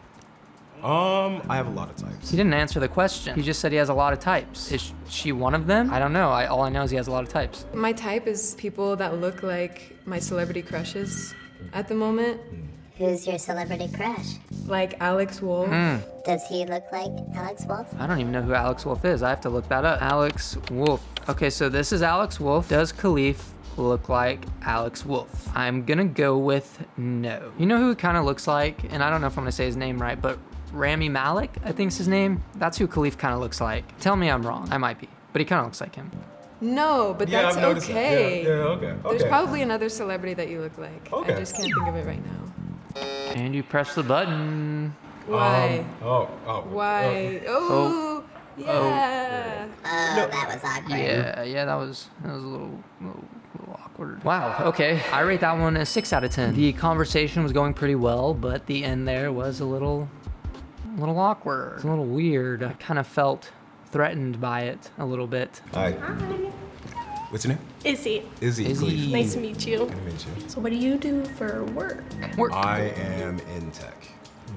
I have a lot of types. He didn't answer the question. He just said he has a lot of types. Is she one of them? I don't know. All I know is he has a lot of types. My type is people that look like my celebrity crushes at the moment. Who's your celebrity crush? Like Alex Wolff. Does he look like Alex Wolff? I don't even know who Alex Wolff is. I have to look that up. Alex Wolff. Okay, so this is Alex Wolff. Does Khalif look like Alex Wolff? I'm gonna go with no. You know who he kind of looks like? And I don't know if I'm gonna say his name right, but Rami Malek, I think's his name. That's who Khalif kind of looks like. Tell me I'm wrong. I might be, but he kind of looks like him. No, but Yeah, that's I've noticed okay. that. Yeah, okay. There's Okay. probably another celebrity that you look like. Okay. I just can't think of it right now. And you press the button. Why? Why? Oh, yeah. That was awkward. Yeah, that was a little awkward. Wow, okay. I rate that one a 6 out of 10. The conversation was going pretty well, but the end there was a little awkward. It's a little weird. I kind of felt threatened by it a little bit. Hi. What's your name? Izzy. Izzy. Nice to meet you. Good to meet you. So what do you do for work? I am in tech.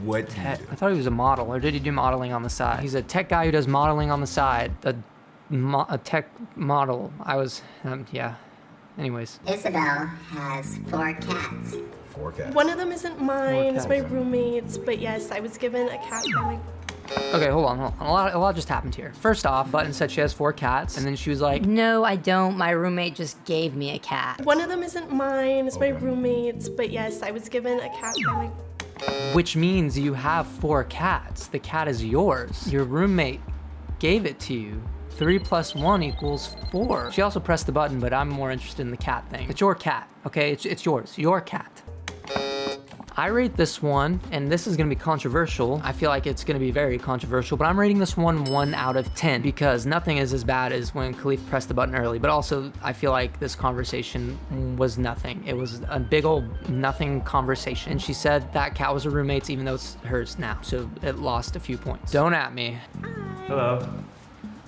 What do you do? I thought he was a model, or did he do modeling on the side? He's a tech guy who does modeling on the side. A tech model. Yeah. Anyways. Isabel has 4 cats. 4 cats. One of them isn't mine, it's my cats. roommate's, but yes, I was given a cat by my... Okay, hold on. A lot just happened here. First off, Button said she has 4 cats, and then she was like, No, I don't. My roommate just gave me a cat. One of them isn't mine, it's my roommate's, but yes, I was given a cat by my... which means you have 4 cats. The cat is yours. Your roommate gave it to you. 3 + 1 = 4. She also pressed the button, but I'm more interested in the cat thing. It's your cat, okay? It's yours. Your cat. I rate this one, and this is gonna be controversial. I feel like it's gonna be very controversial, but I'm rating this one 1 out of 10 because nothing is as bad as when Khalif pressed the button early, but also I feel like this conversation was nothing. It was a big old nothing conversation. And she said that cat was her roommate's even though it's hers now, so it lost a few points. Don't at me. Hello.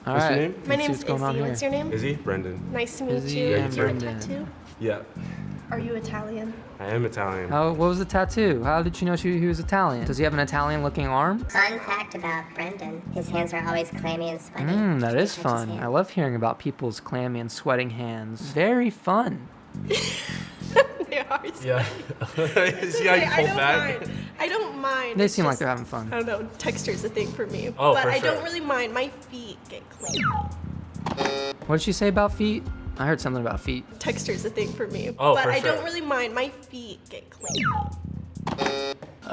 All What's right. your name? My Let's see name's what's going on Izzy. here. What's your name? Izzy? Brendan. Nice to meet Izzy you. and Do you have a Brendan. tattoo? Yeah. Are you Italian? I am Italian. What was the tattoo? How did you know he was Italian? Does he have an Italian-looking arm? Fun fact about Brendan, his hands are always clammy and sweaty. That is Touch his fun. hand. I love hearing about people's clammy and sweating hands. Very fun. They are. Yeah. See how you I pulled don't back? mind. I don't mind. They It's seem like just- they're having fun. I don't know. Texture's a thing for me. Oh, but for I sure. don't really mind. My feet get clammy. What did she say about feet? I heard something about feet. Texture's a thing for me. Oh, but for I sure. don't really mind. My feet get clammy.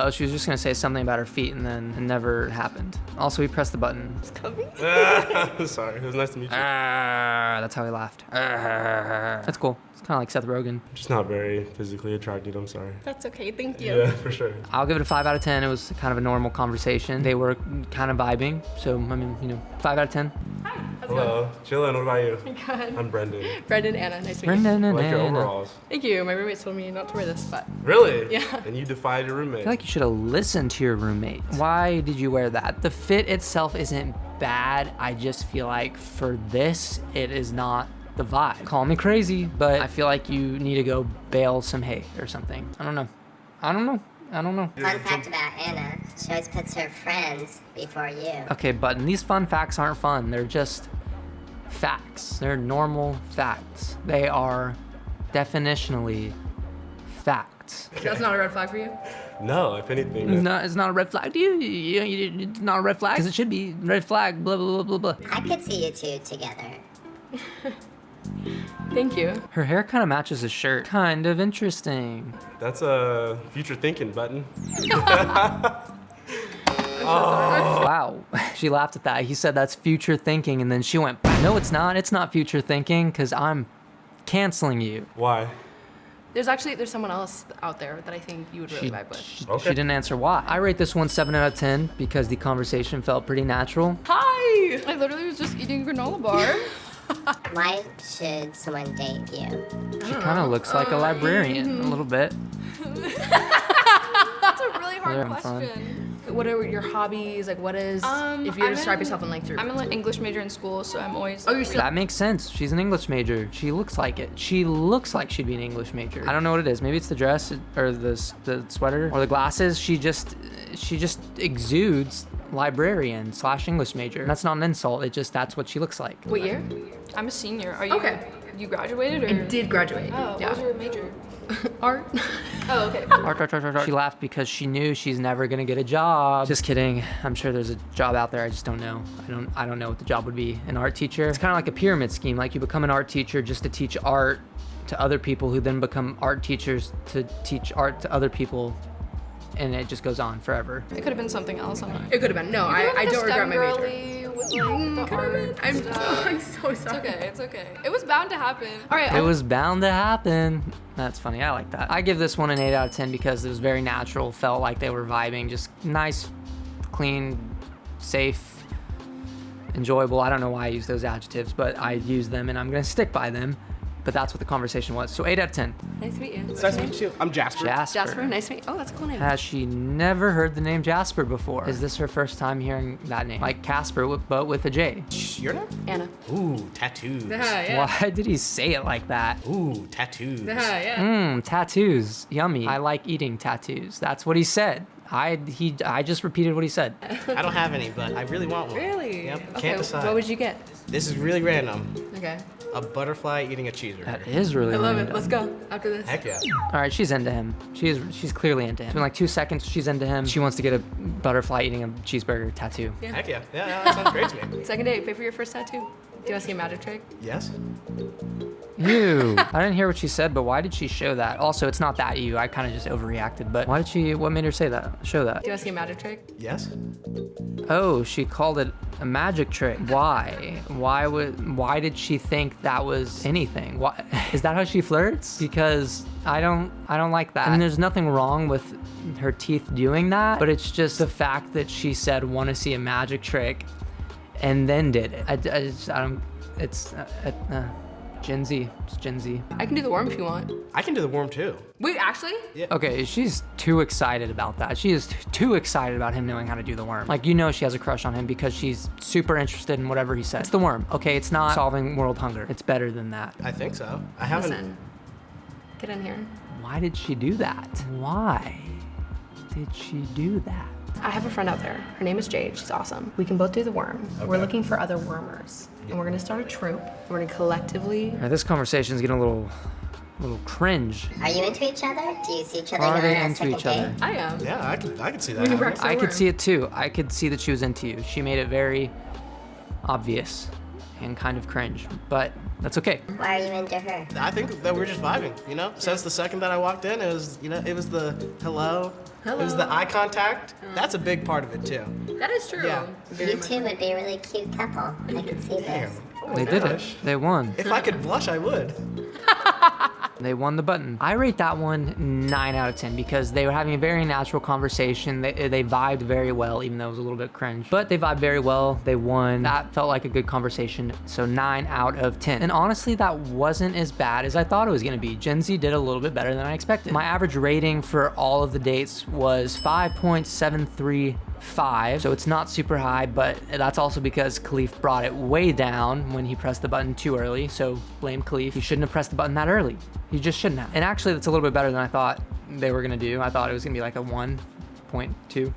Oh, she was just gonna say something about her feet and then it never happened. Also, he pressed the button. It's coming. Sorry, it was nice to meet you. That's how he laughed. That's cool. It's kind of like Seth Rogen. Just not very physically attracted, I'm sorry. That's okay. Thank you. Yeah, for sure. I'll give it a 5 out of 10. It was kind of a normal conversation. They were kind of vibing. So, I mean, 5 out of 10. Hello. Chillin', what about you? Good. I'm Brendan. Brendan, Anna, nice to meet Brendan you. and I like your Anna. overalls. Thank you. My roommate told me not to wear this, but Really? Yeah. And you defied your I roommate. feel like you should have listened to your roommate. Why did you wear that? The fit itself isn't bad. I just feel like for this, it is not the vibe. Call me crazy, but I feel like you need to go bale some hay or something. I don't know. Fun fact about Anna, she always puts her friends before you. Okay, Button, these fun facts aren't fun. They're just facts. They're normal facts. They are definitionally facts. that's not a red flag for you. No, if anything. It's not a red flag to you? It's not a red flag? Because it should be red flag, blah, blah, blah, blah, blah. I could see you two together. Thank you. Her hair kind of matches his shirt. Kind of interesting. That's a future thinking button. Wow, she laughed at that. He said that's future thinking, and then she went, no, it's not. It's not future thinking, because I'm canceling you. Why? There's someone else out there that I think you would really vibe with. She didn't answer why. I rate this one 7 out of 10 because the conversation felt pretty natural. Hi! I literally was just eating a granola bar. Why should someone date you? She kind of looks like a librarian, a little bit. That's a really hard They're having fun. question. What are your hobbies? Like, what is, if you were to describe yourself in like 3 I'm an English major in school, so I'm always. Oh, you're still. That makes sense. She's an English major. She looks like it. She looks like she'd be an English major. I don't know what it is. Maybe it's the dress or the sweater or the glasses. She just exudes librarian / English major. And that's not an insult. That's what she looks like. What year? I'm a senior. Are you? Okay. You graduated or? I did graduate. Oh, yeah. what was your major? Art. Oh, okay. Art. She laughed because she knew she's never gonna get a job. Just kidding. I'm sure there's a job out there. I just don't know. I don't know what the job would be. An art teacher. It's kind of like a pyramid scheme. Like you become an art teacher just to teach art to other people who then become art teachers to teach art to other people. And it just goes on forever. It could have been something else. It could have been. No, I don't regret my major. With like the art. I'm so sorry. It's okay. It was bound to happen. All right. It was bound to happen. That's funny. I like that. I give this one an 8 out of 10 because it was very natural. Felt like they were vibing. Just nice, clean, safe, enjoyable. I don't know why I use those adjectives, but I use them and I'm going to stick by them. But that's what the conversation was. So 8 out of 10. Nice to meet you. It's nice to meet you. I'm Jasper. Jasper, nice to meet you. Oh, that's a cool name. Has she never heard the name Jasper before? Is this her first time hearing that name? Like Casper, but with a J. Your name? Anna. Ooh, tattoos. Yeah. Why did he say it like that? Ooh, tattoos. Yeah. Tattoos. Yummy. I like eating tattoos. That's what he said. I just repeated what he said. I don't have any, but I really want one. Really? Yep. Okay, Can't decide. what would you get? This is really random. Okay. A butterfly eating a cheeseburger. That is really I love random. it. Let's go after this. Heck yeah. All right, she's into him. She's clearly into him. In like 2 seconds, she's into him. She wants to get a butterfly eating a cheeseburger tattoo. Yeah. Heck yeah. Yeah, that sounds great to me. Second date, pay for your first tattoo. Do you want to see a magic trick? Yes. Ew. I didn't hear what she said, but why did she show that? Also, it's not that ew. I kind of just overreacted. But what made her say that? Show that. Do you want to see a magic trick? Yes. Oh, she called it a magic trick. Why? Why did she think that was anything? Why? Is that how she flirts? Because I don't like that. And there's nothing wrong with her teeth doing that, but it's just the fact that she said, want to see a magic trick, and then did it. I don't, it's Gen Z. It's Gen Z. I can do the worm if you want. I can do the worm too. Wait, actually? Yeah. Okay, she's too excited about that. She is too excited about him knowing how to do the worm. Like, you know she has a crush on him because she's super interested in whatever he says. It's the worm, okay? It's not solving world hunger. It's better than that. I think so. I haven't. Listen, get in here. Why did she do that? Why did she do that? I have a friend out there. Her name is Jade. She's awesome. We can both do the worm. We're Okay. looking for other wormers. And we're gonna start a troop. We're gonna collectively. All right, this conversation's getting a little cringe. Are you into each other? Do you see each other Are going they on a into second each other? date? I am. Yeah, I could see that. We can happening. practice our I could worm. see it too. I could see that she was into you. She made it very obvious and kind of cringe, but that's okay. Why are you into her? I think that we're just vibing, you know? Since the second that I walked in, it was, it was the hello. It was the eye contact. That's a big part of it too. That is true. Yeah. You two would be a really cute couple. I can see this. They did it. They won. If I could blush, I would. They won the button. I rate that one 9 out of 10 because they were having a very natural conversation. They vibed very well, even though it was a little bit cringe. But they vibed very well. They won. That felt like a good conversation. So 9 out of 10. And honestly, that wasn't as bad as I thought it was gonna be. Gen Z did a little bit better than I expected. My average rating for all of the dates was 5.735. So it's not super high, but that's also because Khalif brought it way down when he pressed the button too early. So blame Khalif. He shouldn't have pressed the button that early. He just shouldn't have. And actually, that's a little bit better than I thought they were gonna do. I thought it was gonna be like a 1.2,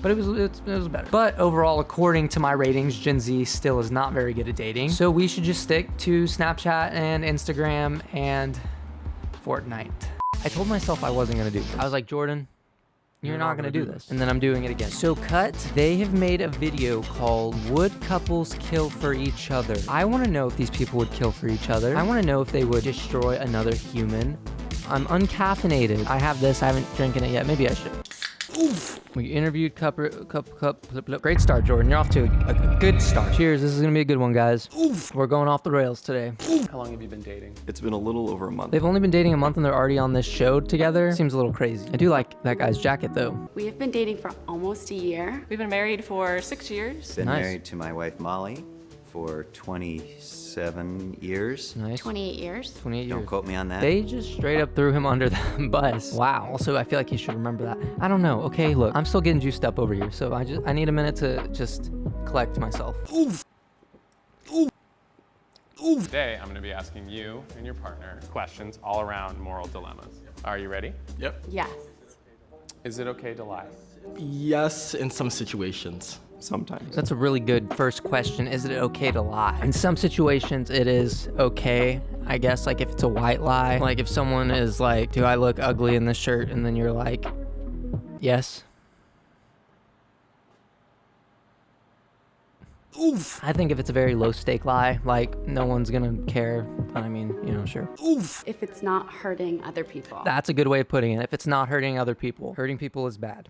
but it was better. But overall, according to my ratings, Gen Z still is not very good at dating. So we should just stick to Snapchat and Instagram and Fortnite. I told myself I wasn't gonna do this. I was like, Jordan, you're not gonna do this. And then I'm doing it again. So cut, they have made a video called Would Couples Kill for Each Other? I wanna know if these people would kill for each other. I wanna know if they would destroy another human. I'm uncaffeinated. I have this, I haven't drinking it yet. Maybe I should. Oof. We interviewed Great start, Jordan. You're off to a good start. Cheers, this is gonna be a good one, guys. Oof. We're going off the rails today. How long have you been dating? It's been a little over a month. They've only been dating a month and they're already on this show together. Seems a little crazy. I do like that guy's jacket though. We have been dating for almost a year. We've been married for 6 years. Been Nice. married to my wife Molly for 27 years. Nice. 28 years. 28 years. Don't quote me on that. They just straight up threw him under the bus. Wow. Also, I feel like he should remember that. I don't know. Okay, look, I'm still getting juiced up over here, so I need a minute to just collect myself. Oof. Today, I'm going to be asking you and your partner questions all around moral dilemmas. Are you ready? Yep. Yes. Is it okay to lie? Yes, in some situations. Sometimes. That's a really good first question. Is it okay to lie? In some situations, it is okay. I guess, like if it's a white lie, like if someone is like, do I look ugly in this shirt? And then you're like, yes. Oof. I think if it's a very low stake lie, like no one's gonna care, but I mean, sure. Oof. If it's not hurting other people. That's a good way of putting it. If it's not hurting other people. Hurting people is bad.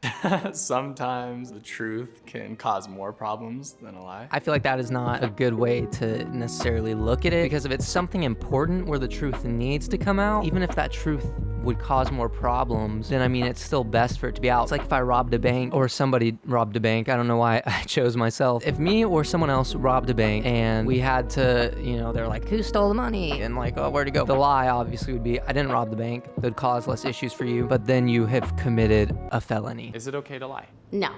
Sometimes the truth can cause more problems than a lie. I feel like that is not a good way to necessarily look at it, because if it's something important where the truth needs to come out, even if that truth would cause more problems, then I mean, it's still best for it to be out. It's like if I robbed a bank or somebody robbed a bank. I don't know why I chose myself. If me or someone else robbed a bank and we had to, they're like, who stole the money? And like, oh, where'd it go? The lie obviously would be, I didn't rob the bank. That would cause less issues for you, but then you have committed a felony. Is it okay to lie? No.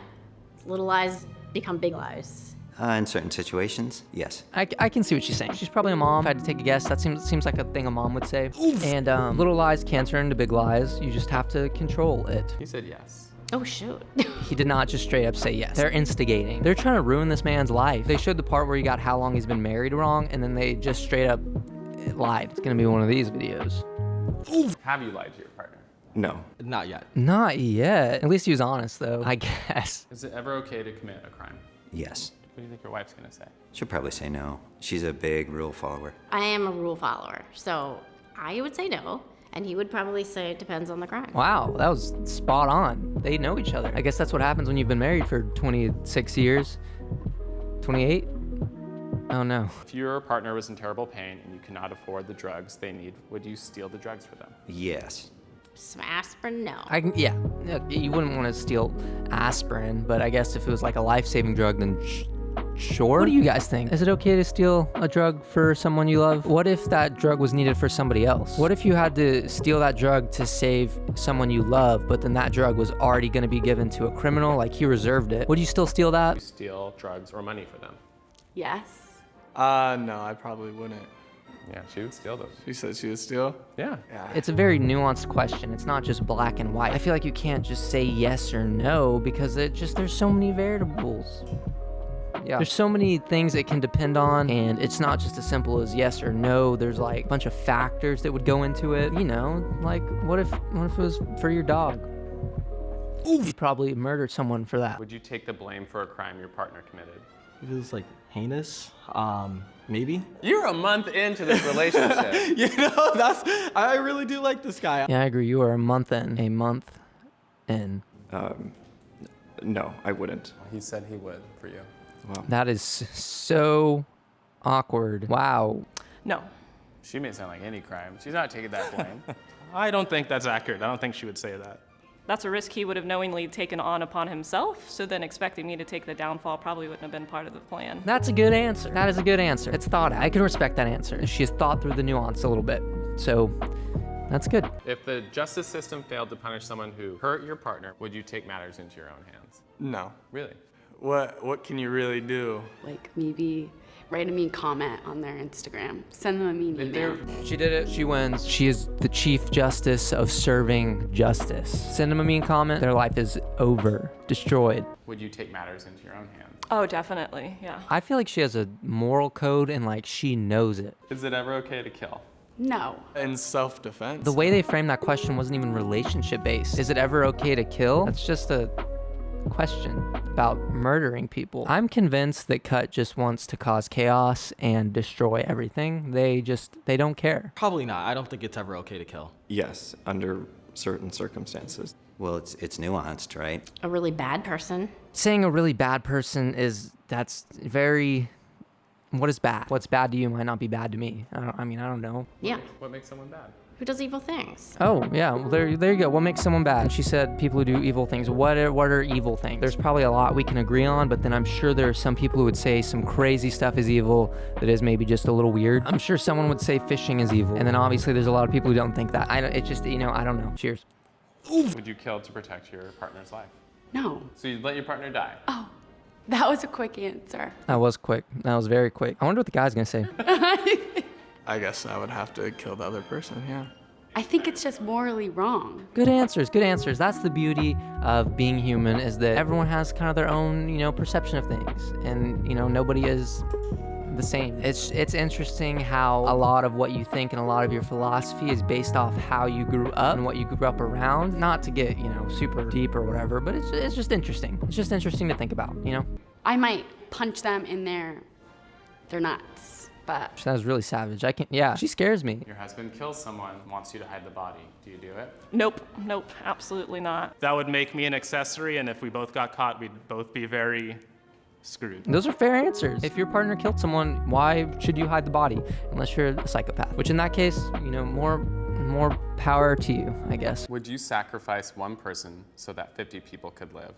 Little lies become big lies. In certain situations, yes. I can see what she's saying. She's probably a mom. If I had to take a guess, that seems like a thing a mom would say. And little lies can turn into big lies. You just have to control it. He said yes. Oh, shoot. He did not just straight up say yes. They're instigating. They're trying to ruin this man's life. They showed the part where he got how long he's been married wrong, and then they just straight up lied. It's gonna be one of these videos. Have you lied to your partner? No. Not yet. Not yet. At least he was honest though, I guess. Is it ever okay to commit a crime? Yes. What do you think your wife's gonna say? She'll probably say no. She's a big rule follower. I am a rule follower, so I would say no. And he would probably say it depends on the crime. Wow, that was spot on. They know each other. I guess that's what happens when you've been married for 26 years. 28? Oh no. If your partner was in terrible pain and you cannot afford the drugs they need, would you steal the drugs for them? Yes. Some aspirin, no. Yeah, you wouldn't want to steal aspirin, but I guess if it was like a life-saving drug, then sure. What do you guys think? Is it okay to steal a drug for someone you love? What if that drug was needed for somebody else? What if you had to steal that drug to save someone you love, but then that drug was already going to be given to a criminal, like he reserved it? Would you still steal that? You steal drugs or money for them? Yes. No, I probably wouldn't. Yeah, she would steal those. She said she would steal? Yeah. It's a very nuanced question. It's not just black and white. I feel like you can't just say yes or no because there's so many variables. Yeah. There's so many things it can depend on, and it's not just as simple as yes or no. There's like a bunch of factors that would go into it. You know, like what if it was for your dog? You'd probably murder someone for that. Would you take the blame for a crime your partner committed? If it was like heinous, maybe. You're a month into this relationship. You know, I really do like this guy. Yeah, I agree. You are a month in. No, I wouldn't. He said he would for you. Wow. That is so awkward. Wow. No. She may sound like any crime. She's not taking that blame. I don't think that's accurate. I don't think she would say that. That's a risk he would have knowingly taken on upon himself, so then expecting me to take the downfall probably wouldn't have been part of the plan. That's a good answer. That is a good answer. It's thought out. I can respect that answer. She has thought through the nuance a little bit. So that's good. If the justice system failed to punish someone who hurt your partner, would you take matters into your own hands? No. Really? What can you really do? Like maybe write a mean comment on their Instagram. Send them a mean email. She did it. She wins. She is the Chief Justice of serving justice. Send them a mean comment. Their life is over. Destroyed. Would you take matters into your own hands? Oh, definitely, yeah. I feel like she has a moral code and like she knows it. Is it ever okay to kill? No. In self-defense? The way they framed that question wasn't even relationship based. Is it ever okay to kill? That's just a question about murdering people. I'm convinced that Cut just wants to cause chaos and destroy everything. They don't care. Probably not. I don't think it's ever okay to kill. Yes, under certain circumstances. Well, it's nuanced, right? A really bad person. Saying a really bad person that's very, what is bad? What's bad to you might not be bad to me. I don't know. Yeah. What makes someone bad? Who does evil things? Oh, yeah, well, there you go. What makes someone bad? She said people who do evil things. What are evil things? There's probably a lot we can agree on, but then I'm sure there are some people who would say some crazy stuff is evil that is maybe just a little weird. I'm sure someone would say fishing is evil. And then obviously there's a lot of people who don't think that. I don't know. Cheers. Would you kill to protect your partner's life? No. So you'd let your partner die? Oh, that was a quick answer. That was quick. That was very quick. I wonder what the guy's gonna say. I guess I would have to kill the other person, yeah. I think it's just morally wrong. Good answers, good answers. That's the beauty of being human, is that everyone has kind of their own, perception of things. And, nobody is the same. It's interesting how a lot of what you think and a lot of your philosophy is based off how you grew up and what you grew up around. Not to get, super deep or whatever, but it's just interesting. It's just interesting to think about, I might punch them in their nuts. But that was really savage. She scares me. Your husband kills someone, wants you to hide the body. Do you do it? Nope, absolutely not. That would make me an accessory, and if we both got caught, we'd both be very screwed. Those are fair answers. If your partner killed someone, why should you hide the body? Unless you're a psychopath. Which in that case, more power to you, I guess. Would you sacrifice one person so that 50 people could live?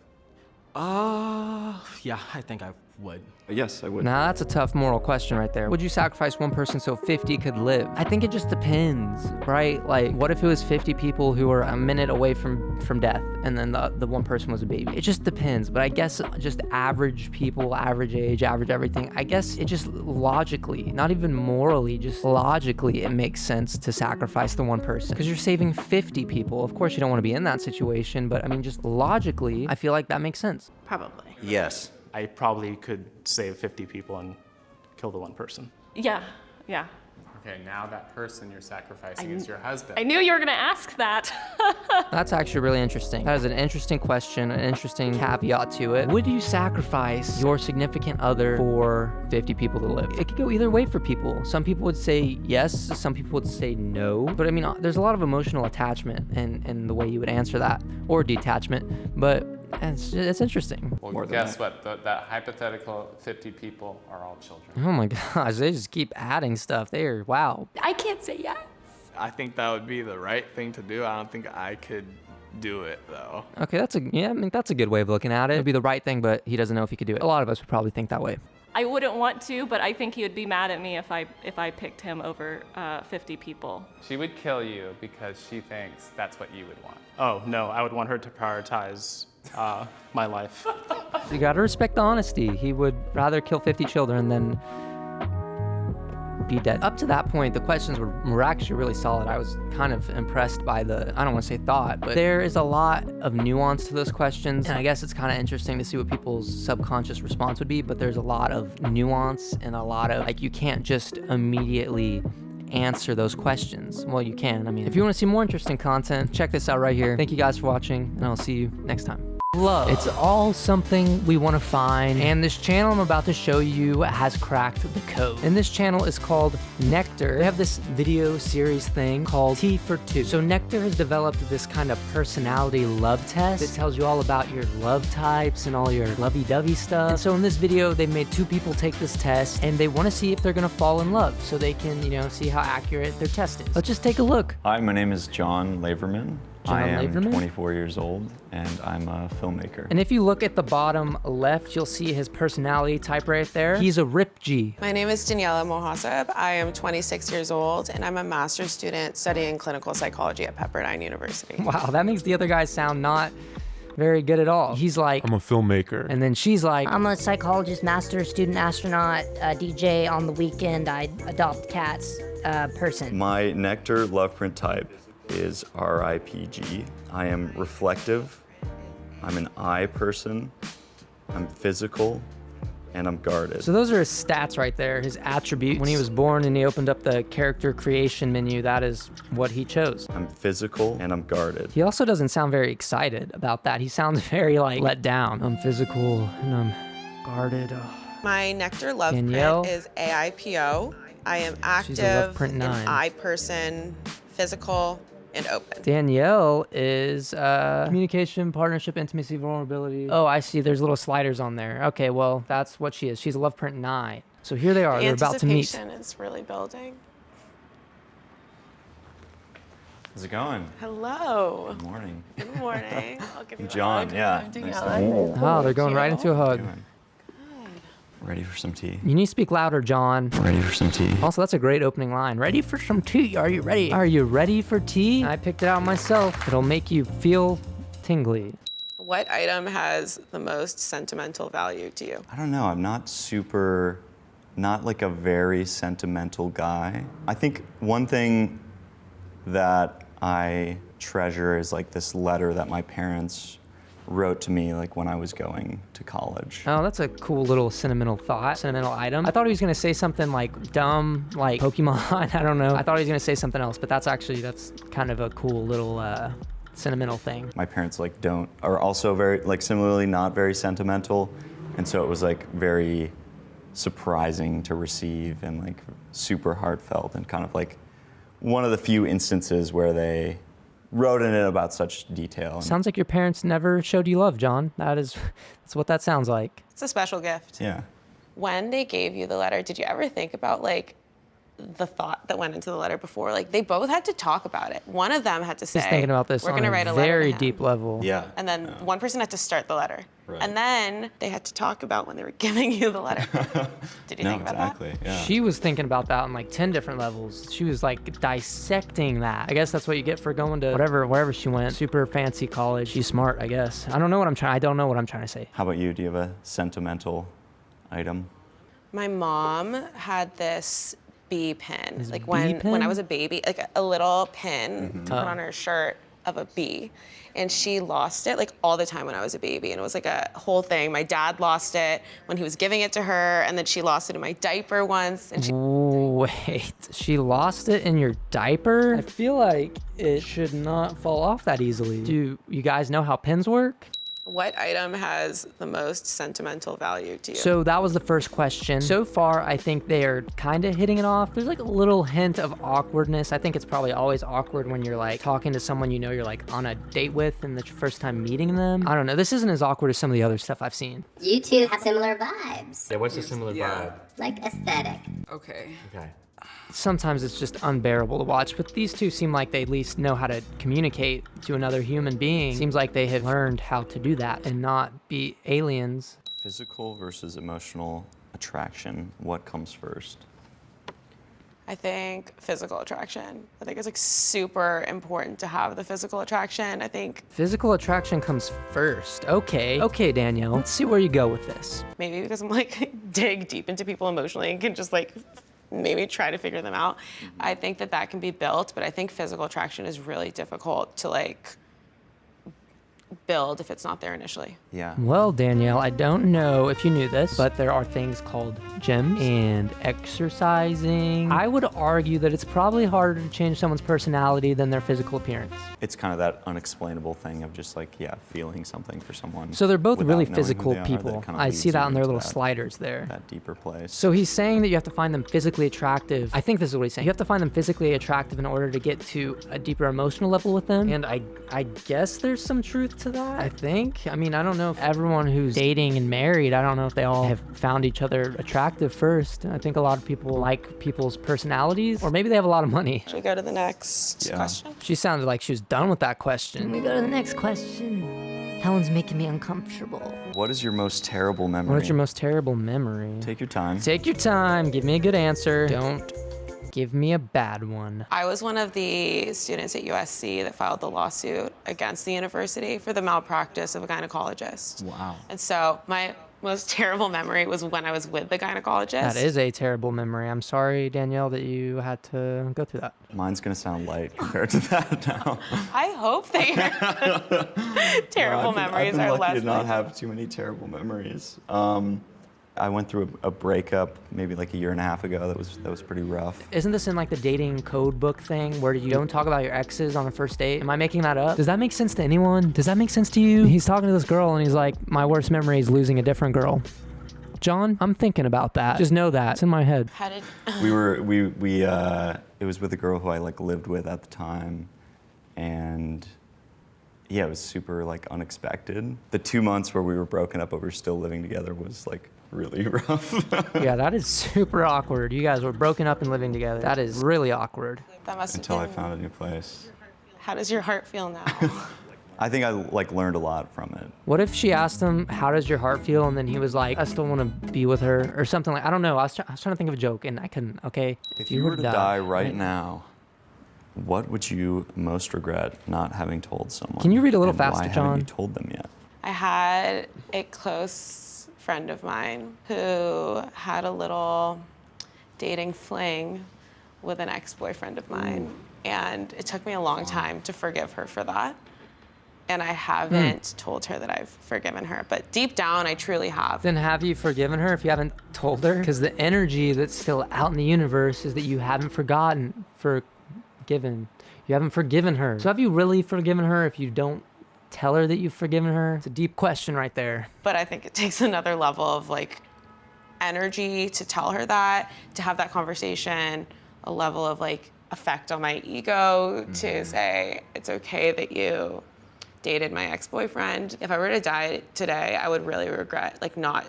Yeah, I think I would. Yes, I would. Now that's a tough moral question right there. Would you sacrifice one person so 50 could live? I think it just depends, right? Like, what if it was 50 people who were a minute away from death, and then the one person was a baby? It just depends. But I guess just average people, average age, average everything, I guess it just logically, not even morally, just logically, it makes sense to sacrifice the one person. Because you're saving 50 people. Of course, you don't want to be in that situation, but just logically, I feel like that makes sense. Probably. Yes. I probably could save 50 people and kill the one person. Yeah. Okay, now that person you're sacrificing is your husband. I knew you were gonna ask that. That's actually really interesting. That is an interesting question, an interesting caveat to it. Would you sacrifice your significant other for 50 people to live? It could go either way for people. Some people would say yes, some people would say no. But I mean, there's a lot of emotional attachment in the way you would answer that, or detachment, but it's interesting. Well, guess what? That hypothetical 50 people are all children. Oh my gosh, they just keep adding stuff there. Wow. I can't say yes. I think that would be the right thing to do. I don't think I could do it though. Okay, that's a good way of looking at it. It'd be the right thing, but he doesn't know if he could do it. A lot of us would probably think that way. I wouldn't want to, but I think he would be mad at me if I picked him over 50 people. She would kill you because she thinks that's what you would want. Oh, no, I would want her to prioritize my life. You gotta respect the honesty. He would rather kill 50 children than be dead. Up to that point, the questions were actually really solid. I was kind of impressed by I don't want to say thought, but there is a lot of nuance to those questions. And I guess it's kind of interesting to see what people's subconscious response would be, but there's a lot of nuance and a lot of, like, you can't just immediately answer those questions. Well, you can. I mean, if you want to see more interesting content, check this out right here. Thank you guys for watching, and I'll see you next time. Love. It's all something we want to find, and this channel I'm about to show you has cracked the code. And this channel is called Nectar. They have this video series thing called T for Two. So Nectar has developed this kind of personality love test that tells you all about your love types and all your lovey-dovey stuff. And so in this video, they made 2 people take this test, and they want to see if they're gonna fall in love, so they can, see how accurate their test is. Let's just take a look. Hi, my name is John Laverman. I am 24 years old, and I'm a filmmaker. And if you look at the bottom left, you'll see his personality type right there. He's a Rip G. My name is Daniela Mohaseb. I am 26 years old, and I'm a master's student studying clinical psychology at Pepperdine University. Wow, that makes the other guy sound not very good at all. He's like, I'm a filmmaker. And then she's like, I'm a psychologist, master, student, astronaut, DJ on the weekend. I adopt cats, person. My Nectar love print type is RIPG. I am reflective, I'm an I person, I'm physical, and I'm guarded. So those are his stats right there, his attributes. When he was born and he opened up the character creation menu, that is what he chose. I'm physical and I'm guarded. He also doesn't sound very excited about that. He sounds very let down. I'm physical and I'm guarded. Oh. My Nectar love Danielle print is AIPO. I am active, She's a love print 9. an I person, physical, and open. Danielle is communication, partnership, intimacy, vulnerability. Oh, I see. There's little sliders on there. Okay, well, that's what she is. She's a love print 9. So here they are. They're about to meet. Anticipation is really building. How's it going? Hello. Good morning. Good morning. I'll give you John, a hug. yeah. I'm Nice to Daniela. meet you. Oh, they're going right into a hug. Ready for some tea? You need to speak louder, John. Ready for some tea? Also, that's a great opening line. Ready for some tea? Are you ready? Are you ready for tea? I picked it out myself. It'll make you feel tingly. What item has the most sentimental value to you? I don't know, I'm not like a very sentimental guy. I think one thing that I treasure is like this letter that my parents wrote to me when I was going to college. Oh, that's a cool little sentimental thought, sentimental item. I thought he was gonna say something dumb, like Pokemon, I don't know. I thought he was gonna say something else, but that's kind of a cool little sentimental thing. My parents are also very, similarly not very sentimental, and so it was very surprising to receive and super heartfelt and kind of one of the few instances where they wrote in it about such detail. Sounds like your parents never showed you love, John. That's what that sounds like. It's a special gift. Yeah. When they gave you the letter, did you ever think about the thought that went into the letter before? They both had to talk about it. One of them had to say, He's thinking about this we're on gonna a write a letter very to him. deep level. Yeah. And then one person had to start the letter. Right. And then they had to talk about when they were giving you the letter. Did you think about exactly. Yeah. She was thinking about that on 10 different levels. She was dissecting that. I guess that's what you get for going to wherever she went. Super fancy college. She's smart, I guess. I don't know what I'm trying to say. How about you? Do you have a sentimental item? My mom had this bee pin. This When bee pin? I was a baby, a little pin to put Oh. on her shirt. of a bee. And she lost it like all the time when I was a baby. And it was like a whole thing. My dad lost it when he was giving it to her, and then she lost it in my diaper once. And Wait, she lost it in your diaper? I feel like it should not fall off that easily. Do you guys know how pins work? what item has the most sentimental value to you? So that was the first question. So far, I think they are kind of hitting it off. There's like a little hint of awkwardness. I think it's probably always awkward when you're like talking to someone you know you're like on a date with and the first time meeting them. I don't know. This isn't as awkward as some of the other stuff I've seen. You two have similar vibes. Yeah, what's a similar vibe? Like aesthetic. Okay. Sometimes it's just unbearable to watch, but these two seem like they at least know how to communicate to another human being. Seems like they have learned how to do that and not be aliens. Physical versus emotional attraction, what comes first? I think physical attraction. I think it's like super important to have the physical attraction. I think Physical attraction comes first. Okay, Danielle, let's see where you go with this. maybe because I'm like dig deep into people emotionally and can just like maybe try to figure them out. I think that that can be built, but I think physical attraction is really difficult to like build if it's not there initially. Yeah. Well, Danielle, I don't know if you knew this, but there are things called gyms and exercising. I would argue that it's probably harder to change someone's personality than their physical appearance. It's kind of that unexplainable thing of just like, yeah, feeling something for someone. So they're both without really knowing who physical they are, that people. kind of I leads see that you on their into little that- sliders there. That deeper place. So he's saying that you have to find them physically attractive. I think this is what he's saying. You have to find them physically attractive in order to get to a deeper emotional level with them. And I guess there's some truth to that, I think. I mean, I don't know if everyone who's dating and married, I don't know if they all have found each other attractive first. I think a lot of people like people's personalities, or maybe they have a lot of money. Should we go to the next question? She sounded like she was done with that question. Can we go to the next question? Helen's making me uncomfortable. What is your most terrible memory? What's your most terrible memory? Take your time. Take your time. Give me a good answer. Don't give me a bad one. I was one of the students at USC that filed the lawsuit against the university for the malpractice of a gynecologist. Wow. And so my most terrible memory was when I was with the gynecologist. That is a terrible memory. I'm sorry, Danielle, that you had to go through that. Mine's gonna sound light compared to that now. I hope that your terrible memories I've been are lucky less to not than- have too many terrible memories. I went through a breakup maybe like a year and a half ago. That was pretty rough. Isn't this in like the dating code book thing where you don't talk about your exes on a first date? Am I making that up? Does that make sense to anyone? Does that make sense to you? He's talking to this girl and he's like, my worst memory is losing a different girl. John, I'm thinking about that. Just know that. It's in my head. How did It was with a girl who I like lived with at the time, and yeah, it was super like unexpected. The 2 months where we were broken up but we were still living together was like really rough. Yeah, that is super awkward. You guys were broken up and living together. That is really awkward. That must have Until I been- found a new place. How does your heart feel now? I think I like learned a lot from it. What if she asked him, how does your heart feel? And then he was like, I still want to be with her or something like, I don't know. I was trying to think of a joke and I couldn't, okay? If you were to die right now, what would you most regret not having told someone? Can you read a little and faster, why haven't John? you told them yet? I had a close friend of mine who had a little dating fling with an ex-boyfriend of mine. And it took me a long time to forgive her for that. And I haven't told her that I've forgiven her. But deep down, I truly have. Then have you forgiven her if you haven't told her? Because the energy that's still out in the universe is that you haven't forgiven. You haven't forgiven her. So have you really forgiven her if you don't tell her that you've forgiven her? It's a deep question right there. But I think it takes another level of like energy to tell her that, to have that conversation, a level of like effect on my ego to say, it's okay that you dated my ex-boyfriend. If I were to die today, I would really regret like not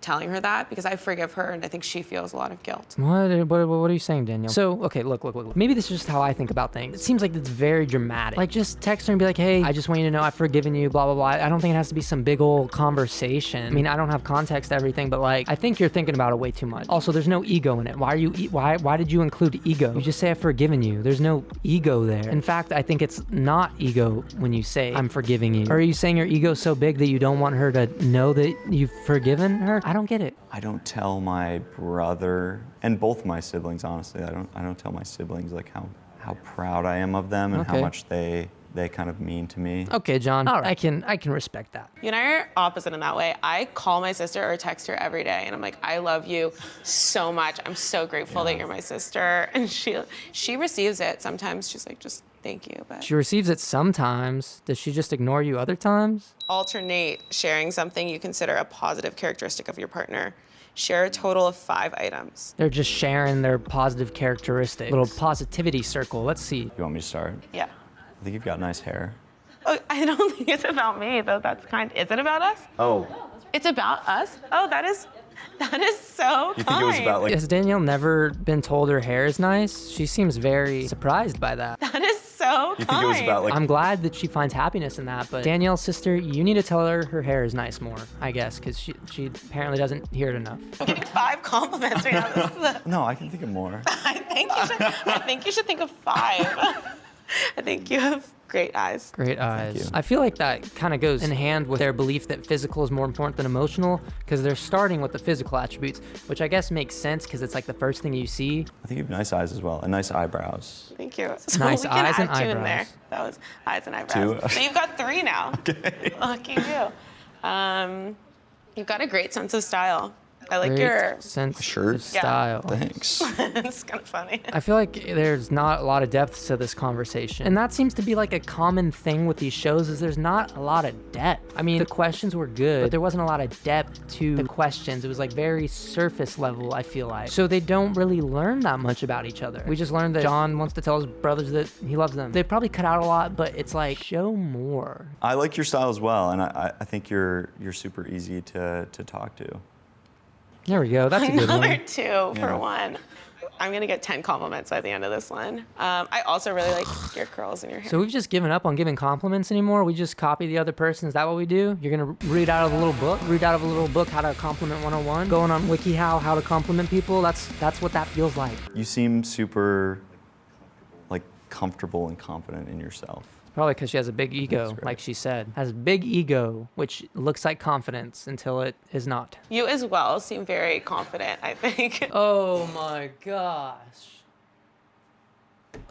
telling her that because I forgive her and I think she feels a lot of guilt. What are you saying, Danielle? So, okay, look. Maybe this is just how I think about things. It seems like it's very dramatic. Like, just text her and be like, hey, I just want you to know I've forgiven you, blah, blah, blah. I don't think it has to be some big old conversation. I mean, I don't have context to everything, but like, I think you're thinking about it way too much. Also, there's no ego in it. Why did you include ego? You just say I've forgiven you. There's no ego there. In fact, I think it's not ego when you say I'm forgiving you. Or are you saying your ego's so big that you don't want her to know that you've forgiven her? I don't get it. I don't tell my brother and both my siblings, honestly. I don't tell my siblings like how proud I am of them and how Okay. much they they kind of mean to me. Okay, John. All right. I can respect that. You and I are opposite in that way. I call my sister or text her every day, and I'm like, I love you so much. I'm so grateful that you're my sister. And she receives it. Sometimes she's like, just thank you. But She receives it sometimes. Does she just ignore you other times? alternate sharing something you consider a positive characteristic of your partner. Share a total of 5 items. They're just sharing their positive characteristics. Little positivity circle. Let's see. You want me to start? Yeah. I think you've got nice hair. Oh, I don't think it's about me, though. That's kind. Is it about us? Oh. It's about us? Oh, that is so You kind. think it was about like... Has Danielle never been told her hair is nice? She seems very surprised by that. That is so You think it was about like... I'm glad that she finds happiness in that, but Danielle's sister, you need to tell her her hair is nice more, I guess, because she apparently doesn't hear it enough. I'm getting 5 compliments right now. This is a, No, I can think of more. I think you should think of 5. I think you have great eyes. Great eyes. I feel like that kind of goes in hand with their belief that physical is more important than emotional, because they're starting with the physical attributes, which I guess makes sense because it's like the first thing you see. I think you have nice eyes as well, and nice eyebrows. Thank you. So Nice we can eyes and add 2 in there. eyebrows. That was eyes and eyebrows. 2? So you've got 3 now. Okay. Lucky you. You've got a great sense of style. I like Great your sense Shirt. of style. Thanks. It's kind of funny. I feel like there's not a lot of depth to this conversation. And that seems to be like a common thing with these shows is there's not a lot of depth. I mean, the questions were good, but there wasn't a lot of depth to the questions. It was like very surface level, I feel like. So they don't really learn that much about each other. We just learned that John wants to tell his brothers that he loves them. They probably cut out a lot, but it's like, show more. I like your style as well, and I think you're super easy to talk to. There we go. That's a good one. Another 2 for 1. I'm gonna get 10 compliments by the end of this one. I also really like your curls and your hair. So we've just given up on giving compliments anymore. We just copy the other person. Is that what we do? You're gonna read out of a little book? Read out of a little book how to compliment 101? Going on WikiHow, how to compliment people? That's what that feels like. You seem super, like, comfortable and confident in yourself. Probably because she has a big ego, like she said. Has a big ego, which looks like confidence until it is not. You as well seem very confident, I think. Oh my gosh.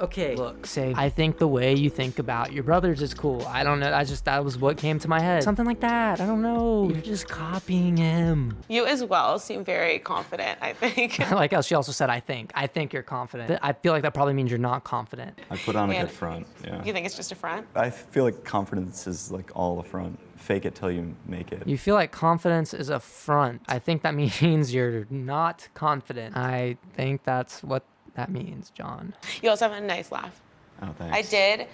Okay, look, say, I think the way you think about your brothers is cool. I don't know, that was what came to my head. Something like that, I don't know. You're just copying him. You as well seem very confident, I think. I like how she also said, I think you're confident. I feel like that probably means you're not confident. I put on a And good front, yeah. You think it's just a front? I feel like confidence is like all a front. Fake it till you make it. You feel like confidence is a front. I think that means you're not confident. I think that's what that means, John. You also have a nice laugh. Oh, thanks. I did.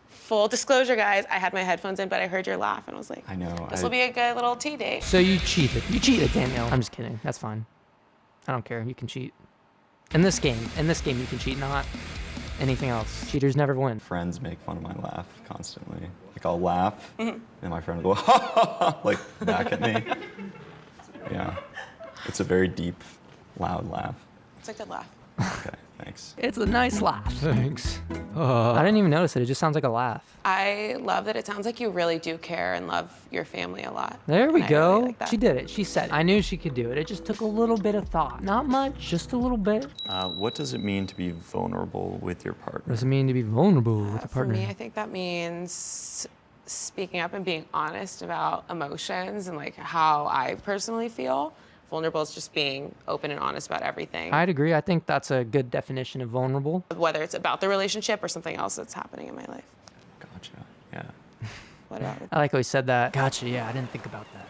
Full disclosure, guys, I had my headphones in, but I heard your laugh and I was like, I know. this will be a good little tea date. So you cheated. You cheated, Danielle. I'm just kidding. That's fine. I don't care. You can cheat. In this game you can cheat, not anything else. Cheaters never win. Friends make fun of my laugh constantly. Like I'll laugh, and my friend will go, ha ha ha, like back at me. Yeah. It's a very deep, loud laugh. It's a good laugh. Okay, thanks. It's a nice laugh. Thanks. I didn't even notice it. It just sounds like a laugh. I love that it sounds like you really do care and love your family a lot. There we And I go. really like that. She did it. She said it. I knew she could do it. It just took a little bit of thought. Not much, just a little bit. What does it mean to be vulnerable with your partner? What does it mean to be vulnerable with a For partner? me, I think that means speaking up and being honest about emotions and like how I personally feel. Vulnerable is just being open and honest about everything. I'd agree. I think that's a good definition of vulnerable. Whether it's about the relationship or something else that's happening in my life. Gotcha. Yeah. What about I like how he said that. Gotcha. Yeah, I didn't think about that.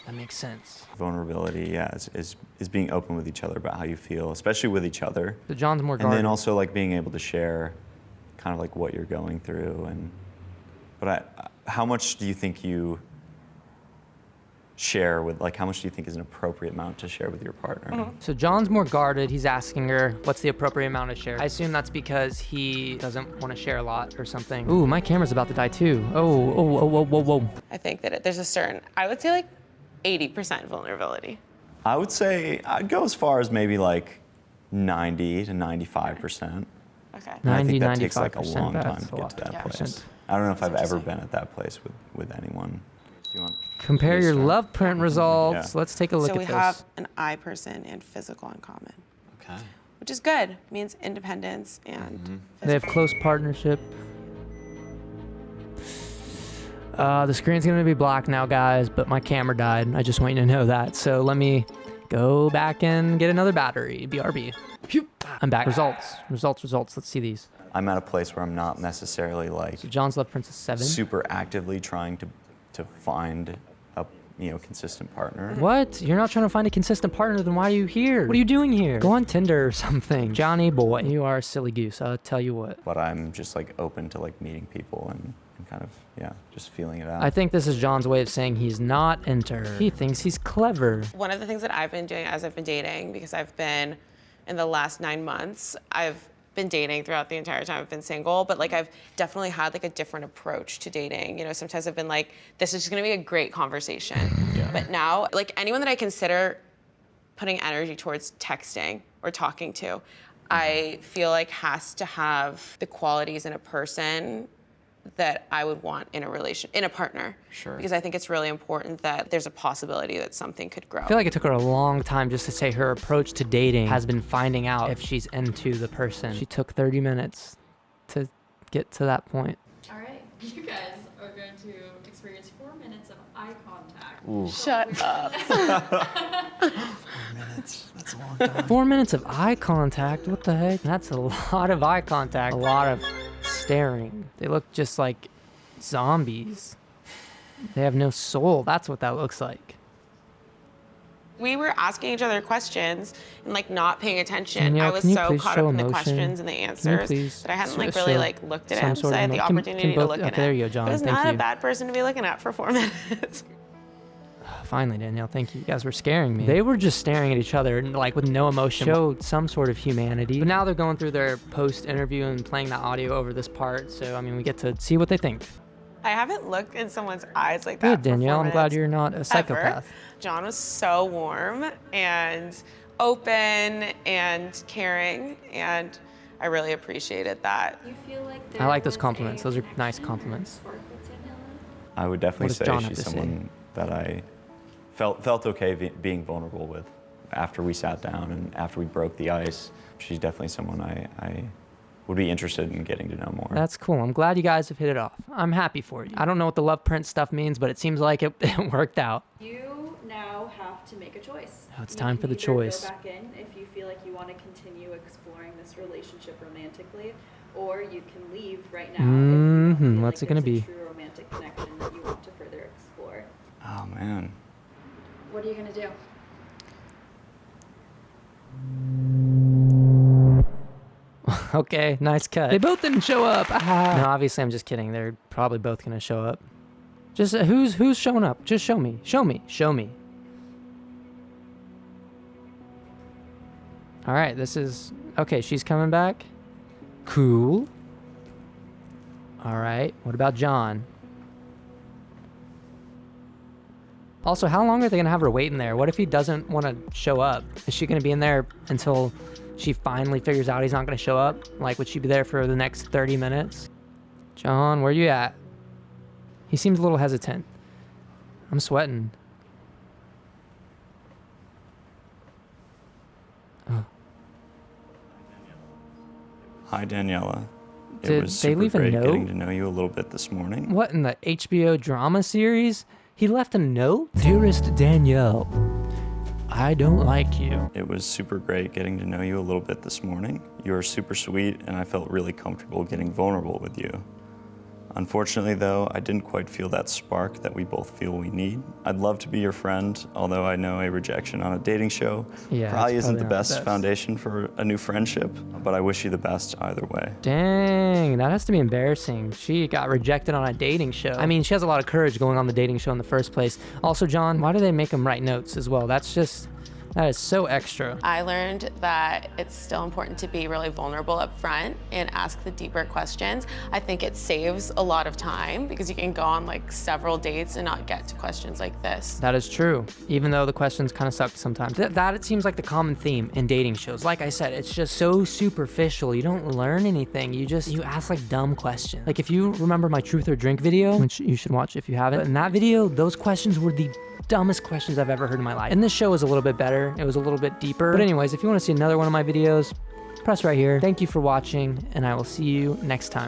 That makes sense. Vulnerability, yeah, is being open with each other about how you feel, especially with each other. So John's more And guarded. then also like being able to share kind of like what you're going through. But how much do you think you share with, like how much do you think is an appropriate amount to share with your partner? So John's more guarded. He's asking her, what's the appropriate amount to share? I assume that's because he doesn't want to share a lot or something. Ooh, my camera's about to die too. Whoa. I think that there's a certain, I would say like 80% vulnerability. I would say, I'd go as far as maybe like 90 to 95%. Okay. And I think that takes like a 95%, long time that's to a get lot. to that Yeah. place. I don't know if I've ever been at that place with anyone. Do you want Compare me to your start? love print results. Yeah. Let's take a look So at we this. have an I person and physical in common. Okay. Which is good. It means independence and They have close partnership. The screen's gonna be black now, guys, but my camera died. I just want you to know that. So let me go back and get another battery. BRB. I'm back. Results. Let's see these. I'm at a place where I'm not necessarily like So John's love Princess 7. super actively trying to find a consistent partner. What? You're not trying to find a consistent partner, then why are you here? What are you doing here? Go on Tinder or something. Johnny boy, you are a silly goose, I'll tell you what. But I'm just like open to like meeting people and kind of, just feeling it out. I think this is John's way of saying he's not into her. He thinks he's clever. One of the things that I've been doing as I've been dating, because I've been, in the last 9 months, I've been dating throughout the entire time I've been single, but like I've definitely had like a different approach to dating. You know, sometimes I've been like, this is just gonna be a great conversation. But now, like anyone that I consider putting energy towards texting or talking to, I feel like has to have the qualities in a person that I would want in a partner. Sure. Because I think it's really important that there's a possibility that something could grow. I feel like it took her a long time just to say her approach to dating has been finding out if she's into the person. She took 30 minutes to get to that point. All right, you guys are going to experience 4 minutes of eye contact. Ooh. Shut up. 4 minutes, that's a long time. 4 minutes of eye contact? What the heck? That's a lot of eye contact. A lot of staring. They look just like zombies. They have no soul. That's what that looks like. We were asking each other questions and like not paying attention. Danielle, I was can you so please caught show up in the emotion? questions and the Can you answers please that I hadn't like show really like looked at some him. sort So I of had the emo- can opportunity both- to look at okay, there him. you go, John. It was Thank not you. a bad person to be looking at for 4 minutes. Finally, Danielle, thank you. You guys were scaring me. They were just staring at each other, like with no emotion. Showed some sort of humanity. But now they're going through their post-interview and playing that audio over this part. So, I mean, we get to see what they think. I haven't looked in someone's eyes like that Good, Danielle. for 4 I'm glad minutes you're not a psychopath. ever. John was so warm and open and caring, and I really appreciated that. You feel like I like those compliments. Those are nice compliments. I would definitely What does say John have she's to say? someone that I felt okay being vulnerable with after we sat down and after we broke the ice. She's definitely someone I would be interested in getting to know more. That's cool. I'm glad you guys have hit it off. I'm happy for you. I don't know what the love print stuff means, but it seems like it worked out. You now have to make a choice. Now it's You time can for the either choice. Go back in if you feel like you want to continue exploring this relationship romantically, or you can leave right now. If you don't feel What's like it gonna there's be? a true romantic connection that you want to further explore. Oh man. What are you gonna do? Okay, nice cut. They both didn't show up. Ah. No, obviously I'm just kidding. They're probably both gonna show up. Just who's showing up? Just show me. Show me. Show me. All right, this is okay. She's coming back. Cool. All right. What about John? Also, how long are they gonna have her waiting there? What if he doesn't want to show up? Is she gonna be in there until she finally figures out he's not gonna show up? Like, would she be there for the next 30 minutes? John, where you at? He seems a little hesitant. I'm sweating. Oh. Hi, Daniela. Did It was they super leave a great note? getting to know you a little bit this morning. What, in the HBO drama series? He left a note? Dearest Danielle, I don't like you. It was super great getting to know you a little bit this morning. You were super sweet, and I felt really comfortable getting vulnerable with you. Unfortunately, though, I didn't quite feel that spark that we both feel we need. I'd love to be your friend, although I know a rejection on a dating show probably isn't the best foundation for a new friendship, but I wish you the best either way. Dang, that has to be embarrassing. She got rejected on a dating show. I mean, she has a lot of courage going on the dating show in the first place. Also, John, why do they make him write notes as well? That is so extra. I learned that it's still important to be really vulnerable up front and ask the deeper questions. I think it saves a lot of time because you can go on like several dates and not get to questions like this. That is true, even though the questions kind of suck sometimes. That it seems like the common theme in dating shows. Like I said, it's just so superficial. You don't learn anything. You ask like dumb questions. Like if you remember my Truth or Drink video, which you should watch if you haven't, but in that video, those questions were the dumbest questions I've ever heard in my life. And this show is a little bit better. It was a little bit deeper. But anyways, if you want to see another one of my videos, press right here. Thank you for watching, and I will see you next time.